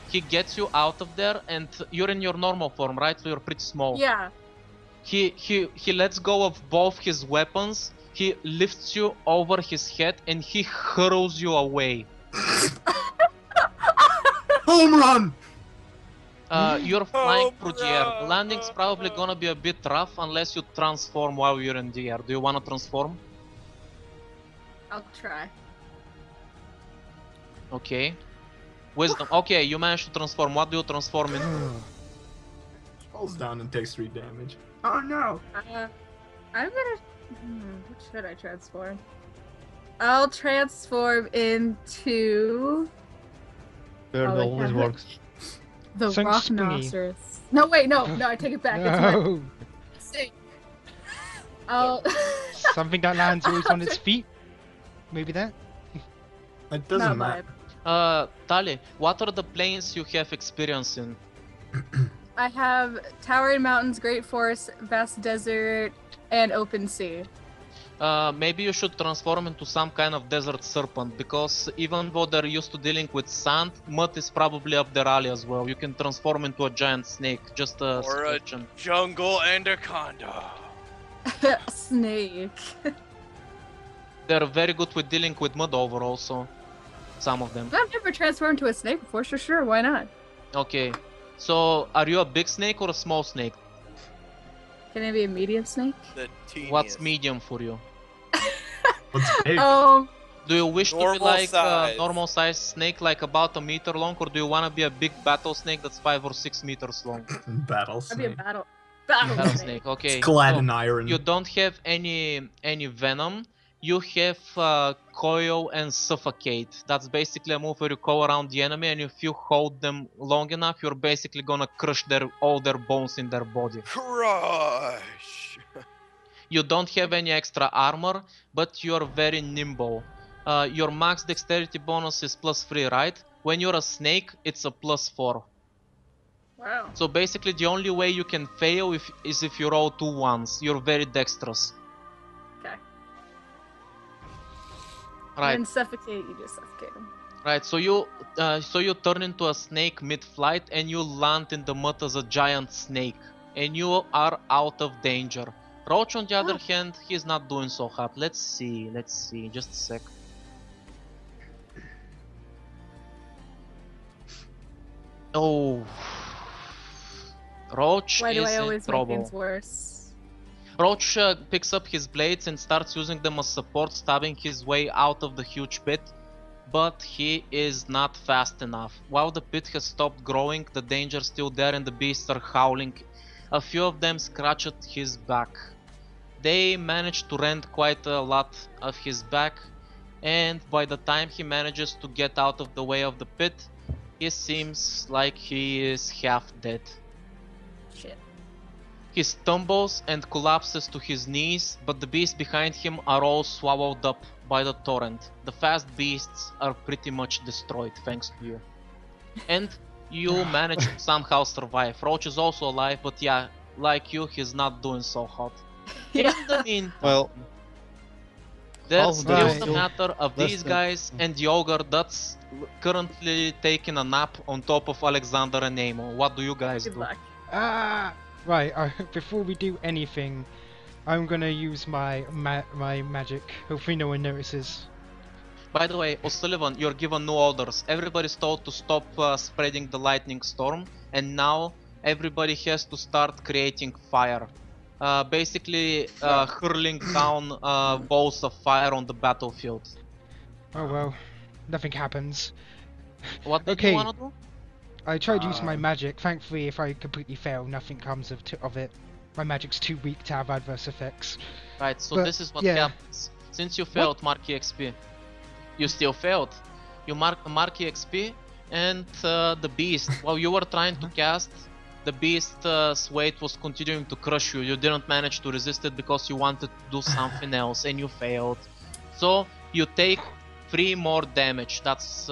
He gets you out of there and you're in your normal form, right? So you're pretty small. Yeah. He lets go of both his weapons, he lifts you over his head and he hurls you away. Home run! You're flying through the air. bro. Landing's probably gonna be a bit rough unless you transform while you're in the air. Do you wanna transform? I'll try. Okay. Wisdom. Okay, you managed to transform. What do you transform into? Falls down and takes 3 damage. Oh no! I'm gonna. What should I transform? I'll transform into Bird Oh, always yeah. works. the Something rock springy. rhinoceros. No, wait, no, I take it back. It's my No! mistake. I'll. Something that lands always on its feet? Maybe that? It doesn't Not matter. bad. Tali, what are the planes you have experience in? I have towering mountains, great forest, vast desert, and open sea. Maybe you should transform into some kind of desert serpent, because even though they're used to dealing with sand, mud is probably up their alley as well. You can transform into a giant snake, just a Or a suggestion. jungle anaconda. Snake. They're very good with dealing with mud overall, so some of them. I've never transformed into a snake before, so sure, why not? Okay, so are you a big snake or a small snake? Can I be a medium snake? The teeniest. What's medium for you? What's big? Do you wish to be Normal like a size. normal sized snake, like about a meter long, or do you want to be a big battle snake that's 5 or 6 meters long? Battle I'd be a snake. battle Battle snake. snake, okay. It's clad So in iron. you don't have any venom. You have coil and suffocate. That's basically a move where you go around the enemy, and if you hold them long enough, you're basically gonna crush all their bones in their body. Crush. You don't have any extra armor, but you're very nimble. Your max dexterity bonus is +3, right? When you're a snake, it's a +4. Wow. So basically the only way you can fail is if you roll 2 1s. You're very dexterous. Okay. Right, And suffocate, you just suffocate him. right. So you turn into a snake mid-flight and you land in the mud as a giant snake. And you are out of danger. Roach, on the other hand, he's not doing so hot. Let's see, just a sec. Oh. Roach Why do is I in always make trouble. things worse? Roach picks up his blades and starts using them as support, stabbing his way out of the huge pit. But he is not fast enough. While the pit has stopped growing, the danger is still there and the beasts are howling. A few of them scratch at his back. They manage to rend quite a lot of his back, and by the time he manages to get out of the way of the pit, he seems like he is half dead. Shit. He stumbles and collapses to his knees, but the beasts behind him are all swallowed up by the torrent. The fast beasts are pretty much destroyed thanks to you. And you manage to somehow survive. Roach is also alive, but yeah, like you, he's not doing so hot. In the meantime, Well, there's half still them the still matter of less these than- guys and the ogre that's currently taking a nap on top of Alexander and Amo. What do you guys Good do? luck. Right, before we do anything, I'm gonna use my magic. Hopefully no one notices. By the way, O'Sullivan, you're given new orders. Everybody's told to stop spreading the lightning storm, and now everybody has to start creating fire. Basically, hurling down balls of fire on the battlefield. Oh well, nothing happens. What did Okay. you wanna do? I tried using my Uh, magic. Thankfully, if I completely fail, nothing comes of it. My magic's too weak to have adverse effects. Right, so But, this is what yeah. happens. Since you failed, mark EXP. You still failed. You mark EXP, and the beast, while you were trying to cast, the beast's weight was continuing to crush you. You didn't manage to resist it because you wanted to do something else, and you failed. So you take 3 more damage. That's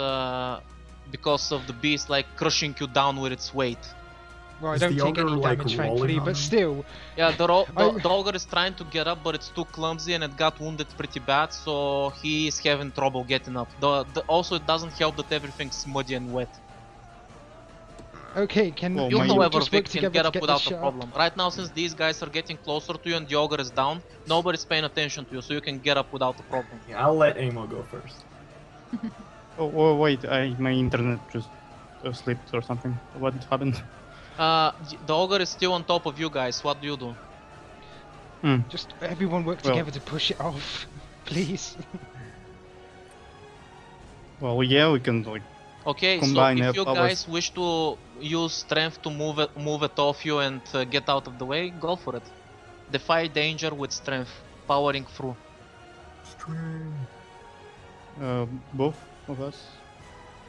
because of the beast like crushing you down with its weight. Well, I Is don't the take ogre, any like, damage, rolling thankfully, on but them? still. Yeah, I- the ogre is trying to get up, but it's too clumsy and it got wounded pretty bad, so he is having trouble getting up. Also, it doesn't help that everything's muddy and wet. Okay, can Well, You, my- all however, just Vic, work can together get to up get without this a shut problem. Right now, since these guys are getting closer to you and the ogre is down, nobody's paying attention to you, so you can get up without a problem. Yeah, I'll let Amo go first. Oh wait, my internet just slipped or something. What happened? The ogre is still on top of you guys. What do you do? Just everyone work Well- together to push it off, please. Well, yeah, we can like. Okay, Combine so if their you powers. guys wish to use strength to move it off you and get out of the way, go for it. Defy danger with strength, powering through. Both of us.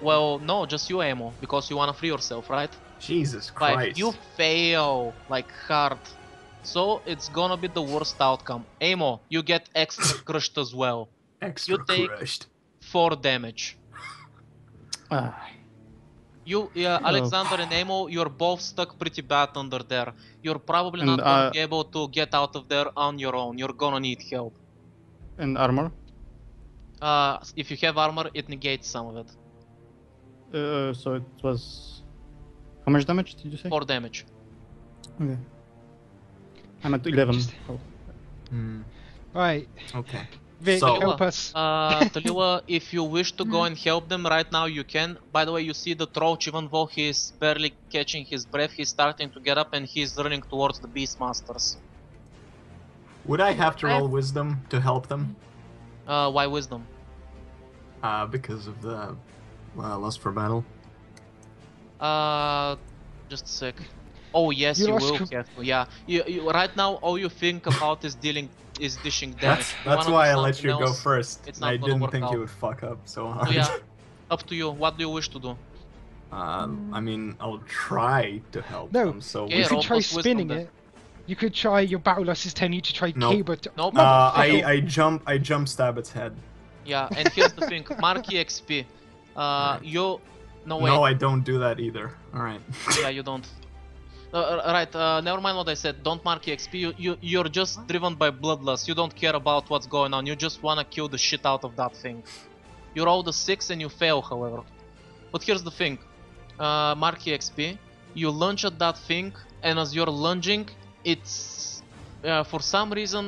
Well, no, just you, Amo, because you wanna free yourself, right? Jesus 5. Christ. You fail, like hard. So it's gonna be the worst outcome. Amo, you get extra crushed as well. Extra you take- crushed. 4 damage. Ah, You, Alexander and Amo, you're both stuck pretty bad under there. You're probably And, not gonna be able to get out of there on your own. You're gonna need help. and armor. If you have armor, it negates some of it. So it was. How much damage did you say? 4 damage. Okay. I'm at 11. Just- Oh. Hmm. Right, Okay. Vic, So- help us. Taliwa, if you wish to go and help them right now, you can. By the way, you see the Troach, even though he's barely catching his breath, he's starting to get up and he's running towards the Beastmasters. Would I have to I have- roll wisdom to help them? Why wisdom? Because of the lust for battle. Just a sec. Oh yes, You you lost will com- have to. Yeah, you right now all you think about is dishing damage. You That's wanna why do I let something you go else? first. It's I not gonna didn't work think out. you would fuck up so So hard. yeah, up to you. What do you wish to do? I mean, I'll try to help No, them. So Yeah, You could roll try plus wisdom spinning then. it. You could try your battle lust is telling you to try Nope. cable. Nope. I jump stab its head. Yeah, and here's the thing, mark EXP. Alright. You... No, wait. No, I don't do that either. All right. Yeah, you don't. Right, never mind what I said. Don't mark EXP. You're just driven by bloodlust. You don't care about what's going on. You just wanna kill the shit out of that thing. You roll the 6 and you fail, however. But here's the thing. Mark EXP. You lunge at that thing, and as you're lunging, it's... for some reason,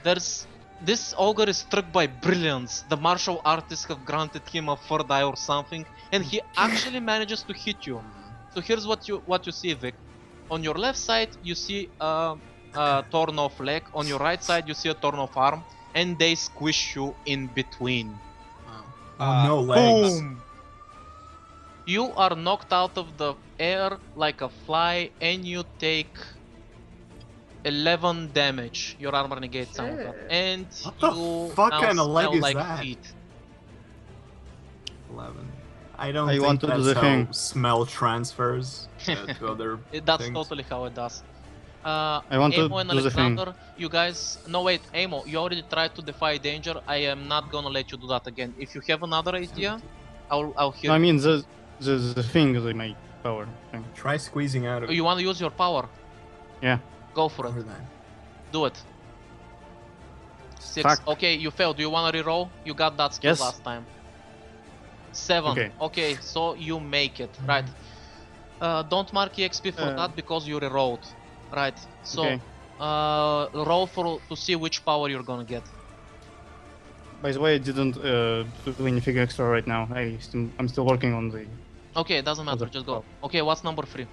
there's... This ogre is struck by brilliance. The martial artists have granted him a third eye or something, and he actually manages to hit you. So here's what you see, Vic. On your left side, you see a torn off leg. On your right side, you see a torn off arm, and they squish you in between. Oh, no legs. Boom! You are knocked out of the air like a fly, and you take 11 damage. Your armor negates some of that, Shit. and What the you fuck now kind of leg smell is like that? feet. 11. I don't I think want to do that's the how thing. smell transfers to other That's things. totally how it does. I want to Amo and do the thing. Alexander, you guys. No, wait, Amo, you already tried to defy danger. I am not gonna let you do that again. If you have another idea, I'll hear. No, I mean the thing is my power thing. Try squeezing out of You want to use your power? Yeah. Go for it. over that. Do it. 6. Fuck. Okay, you failed. Do you want to reroll? You got that skill Yes. last time. 7. Okay. Okay, so you make it. Right. Don't mark EXP for that because you rerolled. Right. So Okay. roll to see which power you're gonna get. By the way, I didn't do anything extra right now. I'm still working on the Okay, it doesn't matter. Other Just go. power. Okay, what's number 3?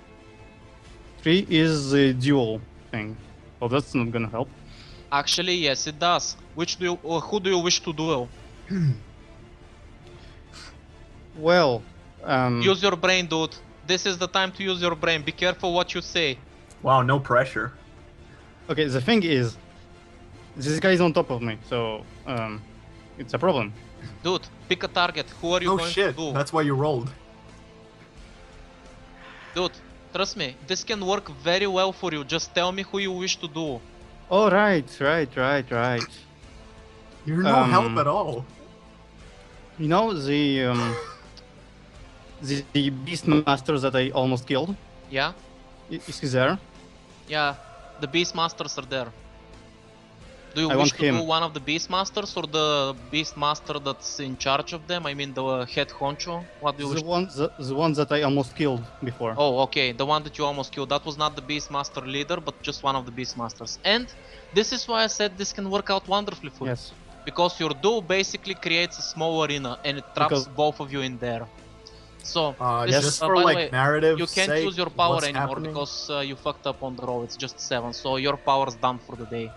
3 is the dual thing. Well, that's not gonna help. Actually, yes, it does. Who do you wish to duel? Well, Use your brain, dude. This is the time to use your brain. Be careful what you say. Wow, no pressure. okay. The thing is, this guy is on top of me, so it's a problem. Dude, pick a target. Who are you Oh going shit, to do? that's why you rolled. Dude, trust me, this can work very well for you. Just tell me who you wish to do. Oh, right. You're no help Um, at all. You know the beast master that I almost killed. Yeah? Is he there? Yeah, the Beastmasters are there. Do you I wish want to do him. one of the Beastmasters or the Beastmaster that's in charge of them? I mean the head honcho? What do you wish? The one that I almost killed before. Oh, okay, the one that you almost killed. That was not the Beastmaster leader, but just one of the Beastmasters. And this is why I said this can work out wonderfully for you. Yes. Because your duel basically creates a small arena and it traps Because- both of you in there. So, this Just is- for by the like way, narrative you can't sake, use your power what's anymore happening? because you fucked up on the roll. It's just 7, so your power's done for the day.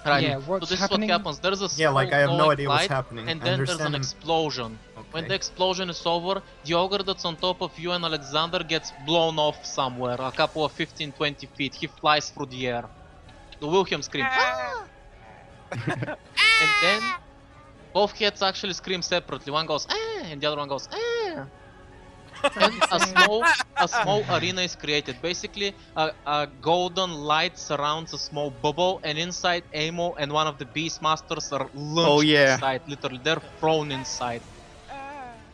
Right. Yeah, So what's this happening? is what happens. There's a Yeah, like I have no glowing idea what's light, happening. and I then there's an understand. explosion. When Okay. the explosion is over, the ogre that's on top of you and Alexander gets blown off somewhere, a couple of 15-20 feet. He flies through the air. The Wilhelm scream. "Ah!" And then both heads actually scream separately. One goes "ah," and the other one goes "ah." And a small arena is created. Basically, a golden light surrounds a small bubble, and inside Amo and one of the Beastmasters are launched inside. Literally, they're thrown inside.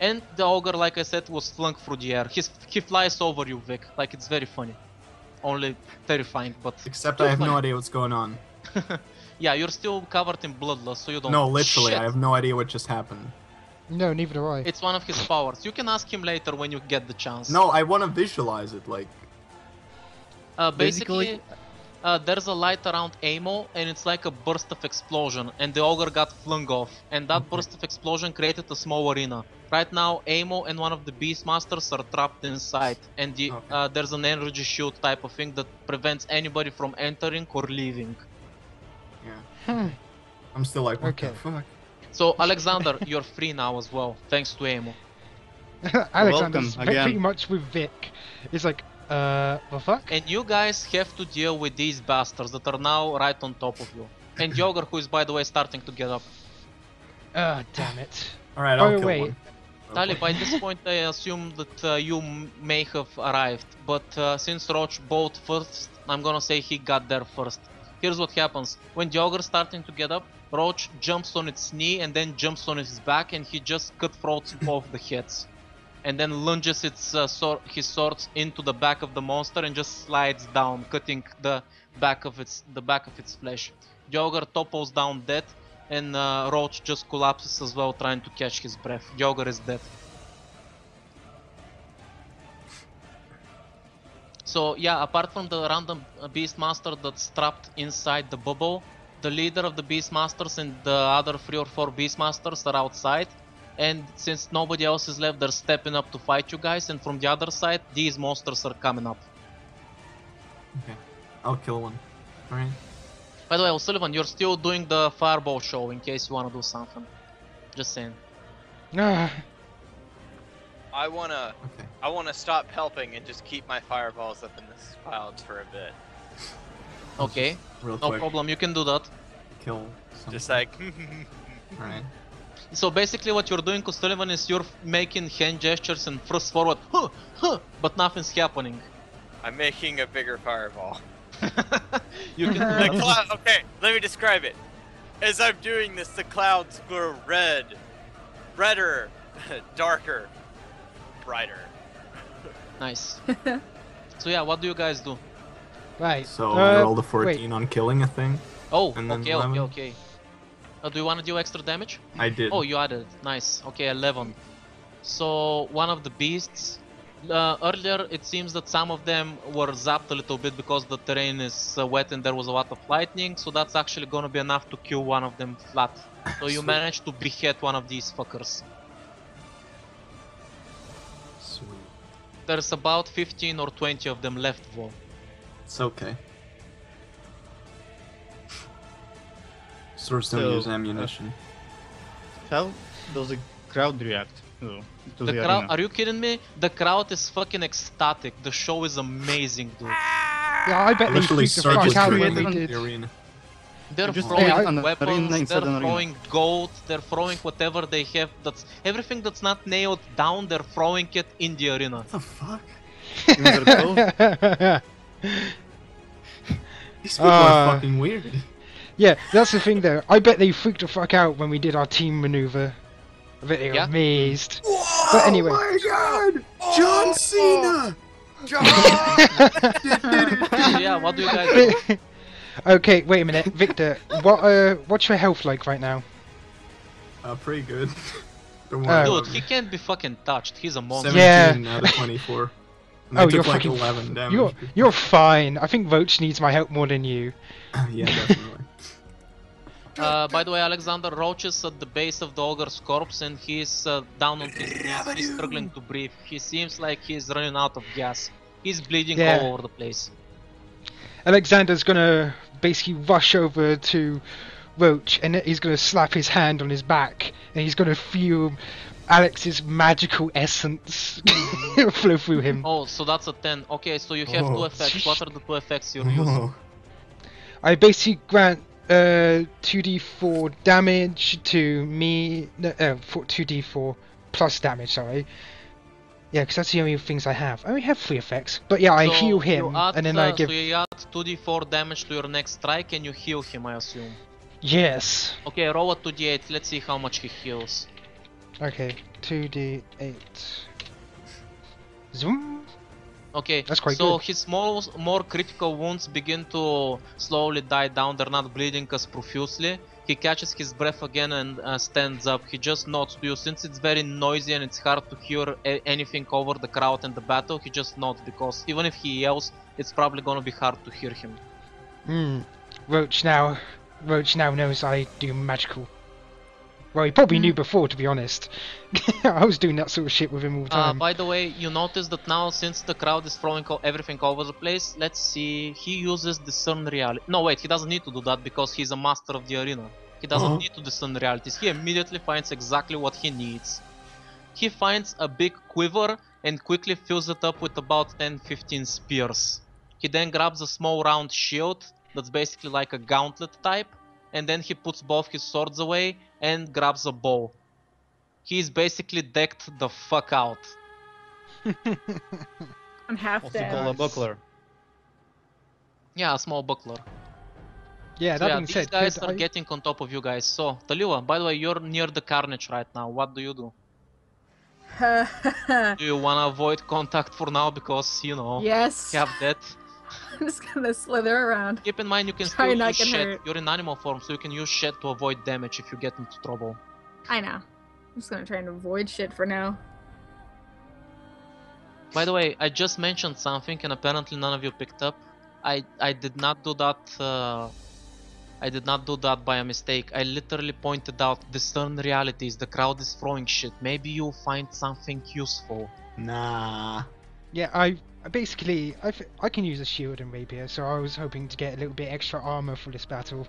And the ogre, like I said, was flung through the air. He flies over you, Vic. Like, it's very funny. Only terrifying, but Except still I have no funny. idea what's going on. Yeah, you're still covered in bloodlust, so you don't. No, literally, Shit. I have no idea what just happened. No, neither do I. It's one of his powers. You can ask him later when you get the chance. No, I want to visualize it. Like, Basically, there's a light around Amo, and it's like a burst of explosion, and the ogre got flung off, and that burst of explosion created a small arena. Right now, Amo and one of the Beastmasters are trapped inside, and there's an energy shield type of thing that prevents anybody from entering or leaving. yeah. I'm still like, what Okay. the fuck? So, Alexander, you're free now as well, thanks to Amo. Alexander's Welcome again. pretty much with Vic. It's like, the fuck? And you guys have to deal with these bastards that are now right on top of you. And the ogre, who is, by the way, starting to get up. Ah, damn it. All right, By I'll the kill way, one. Tali, by this point I assume that you may have arrived, but since Roach bowed first, I'm gonna say he got there first. Here's what happens. When the ogre is starting to get up, Roach jumps on its knee and then jumps on its back, and he just cutthroats both the heads. And then lunges his sword into the back of the monster and just slides down, cutting the back of its flesh. The ogre topples down dead, and Roach just collapses as well, trying to catch his breath. The ogre is dead. So yeah, apart from the random Beastmaster that's trapped inside the bubble, the leader of the Beastmasters and the other 3 or 4 Beastmasters are outside, and since nobody else is left, they're stepping up to fight you guys, and from the other side, these monsters are coming up. Okay. I'll kill one. Alright. By the way, O'Sullivan, you're still doing the fireball show in case you want to do something. Just saying. Ah, I wanna Okay. stop helping and just keep my fireballs up in the clouds for a bit. Okay, Real no quick. problem, you can do that. Kill some. Just like Alright. So basically what you're doing, O'Sullivan, is you're making hand gestures and thrust forward, huh, huh, but nothing's happening. I'm making a bigger fireball. You can do The that. cloud. Okay, let me describe it. As I'm doing this, the clouds grow red, redder, darker, brighter. Nice. So yeah, what do you guys do? right. So I rolled a wait. 14 on killing a thing. Oh, And then okay, 11. okay. Do you want to do extra damage? I did. Oh, you added. Nice. Okay, 11. So one of the beasts. Earlier, it seems that some of them were zapped a little bit because the terrain is wet and there was a lot of lightning. So that's actually gonna be enough to kill one of them flat. So you Sweet. managed to behead one of these fuckers. Sweet. There's about 15 or 20 of them left, though. It's okay. Swords don't So, use ammunition. How does the crowd react to The the crowd, arena? are you kidding me? The crowd is fucking ecstatic. The show is amazing, dude. Yeah, I bet they Literally freaked the fuck circles out when created they on did. the arena. They're Just throwing make an weapons, arena they're inside an arena. throwing gold, they're throwing whatever they have. That's everything that's not nailed down. They're throwing it in the arena. What the fuck? Even their clothes? These people are Ah. fucking weird. Yeah, that's the thing though. I bet they freaked the fuck out when we did our team maneuver. I bet they were Yeah. amazed. Whoa, But anyway. my god! John Cena! So yeah, what do you guys do? Okay, wait a minute, Victor. What's your health like right now? Pretty good. Don't worry Oh. Dude, he can't be fucking touched. He's a monster. 17 Yeah. out of 24. And Oh, I you're took like fucking. 11 damage. You're fine. I think Roach needs my help more than you. Yeah, definitely. By the way, Alexander, Roach is at the base of the ogre's corpse and he's down on his knees. He's struggling to breathe. He seems like he's running out of gas. He's bleeding Yeah. all over the place. Alexander's gonna basically rush over to Roach and he's gonna slap his hand on his back and he's gonna feel Alex's magical essence flow through him. Oh, so that's a 10. Okay, so you have two Oh. effects. What are the two effects you're using? Oh. I basically grant 2d4 damage to me. No, 2d4 plus damage. Sorry. Yeah, because that's the only things I have. I only have 3 effects, but yeah, I So heal you him add, and then I give. So you add 2d4 damage to your next strike and you heal him, I assume. Yes. Okay, roll a 2d8. Let's see how much he heals. Okay. 2d8. Zoom. Okay, That's quite so good. his more critical wounds begin to slowly die down. They're not bleeding as profusely. He catches his breath again and stands up. He just nods to you. Since it's very noisy and it's hard to hear anything over the crowd and the battle, he just nods because even if he yells, it's probably gonna be hard to hear him. Roach now knows I do magical. Well, he probably knew before, to be honest. I was doing that sort of shit with him all the time. By the way, you notice that now since the crowd is throwing everything over the place, let's see, he uses discern reality. No wait, he doesn't need to do that because he's a master of the arena. He doesn't need to discern realities. He immediately finds exactly what he needs. He finds a big quiver and quickly fills it up with about 10-15 spears. He then grabs a small round shield that's basically like a gauntlet type, and then he puts both his swords away and grabs a bow. He's basically decked the fuck out. I'm half Also dead. called a buckler. Yeah, a small buckler. Yeah, So that yeah, being these said, guys could are I- getting on top of you guys. So, Taliwa, by the way, you're near the carnage right now. What do you do? Do you wanna avoid contact for now because, you know, Yes. you have that? I'm just gonna slither around. Keep in mind you can Try still not use get shed. hurt. You're in animal form, so you can use shed to avoid damage if you get into trouble. I know. I'm just gonna try and avoid shit for now. By the way, I just mentioned something and apparently none of you picked up. I did not do that I did not do that by a mistake. I literally pointed out discern realities. The crowd is throwing shit. Maybe you'll find something useful. Nah. Yeah, I basically I can use a shield and rapier, so I was hoping to get a little bit extra armor for this battle.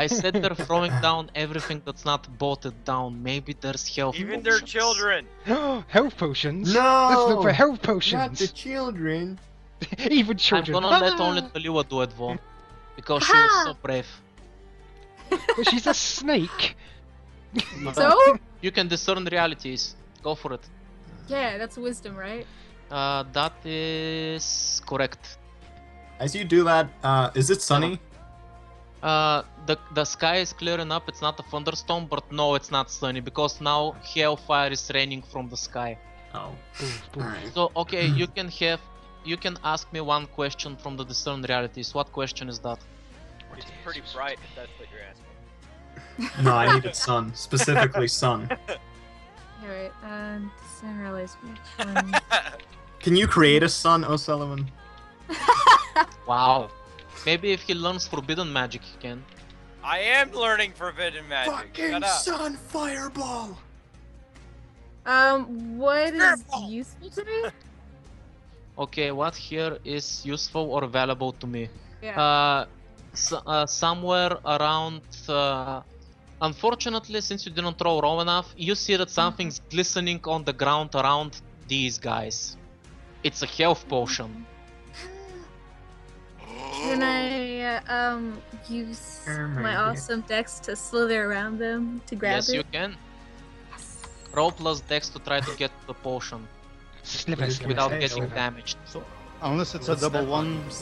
I said they're throwing down everything that's not bolted down. Maybe there's health Even their potions. children. Health potions. No! Let's look for health Not potions. the children. Even children. I'm gonna let only Taliwa do it, Vo. Because she was so brave. But she's a snake. So? You can discern realities. Go for it. Yeah, that's wisdom, right? That is correct. As you do that, is it sunny? The sky is clearing up. It's not a thunderstorm, but no, it's not sunny because now hellfire is raining from the sky. Oh. Boof, boof. Alright. So okay, you can ask me one question from the discern realities. What question is that? It's pretty bright if that's what you're asking. No, I needed sun. Specifically sun. Alright, realize which one. Can you create a sun, O'Sullivan? Wow. Maybe if he learns forbidden magic, he can. I am learning forbidden magic. Shut up. sun fireball! What is Careful! useful to me? Okay, what here is useful or valuable to me? Yeah. Somewhere around. Unfortunately, since you didn't throw low enough, you see that something's glistening on the ground around these guys. It's a health potion. Can I use my awesome dex to slither around them to grab Yes, it? you can. Roll plus dex to try to get the potion Sliver, sliver, without sliver, getting sliver. damaged. Unless it's What's a double that one, one? it's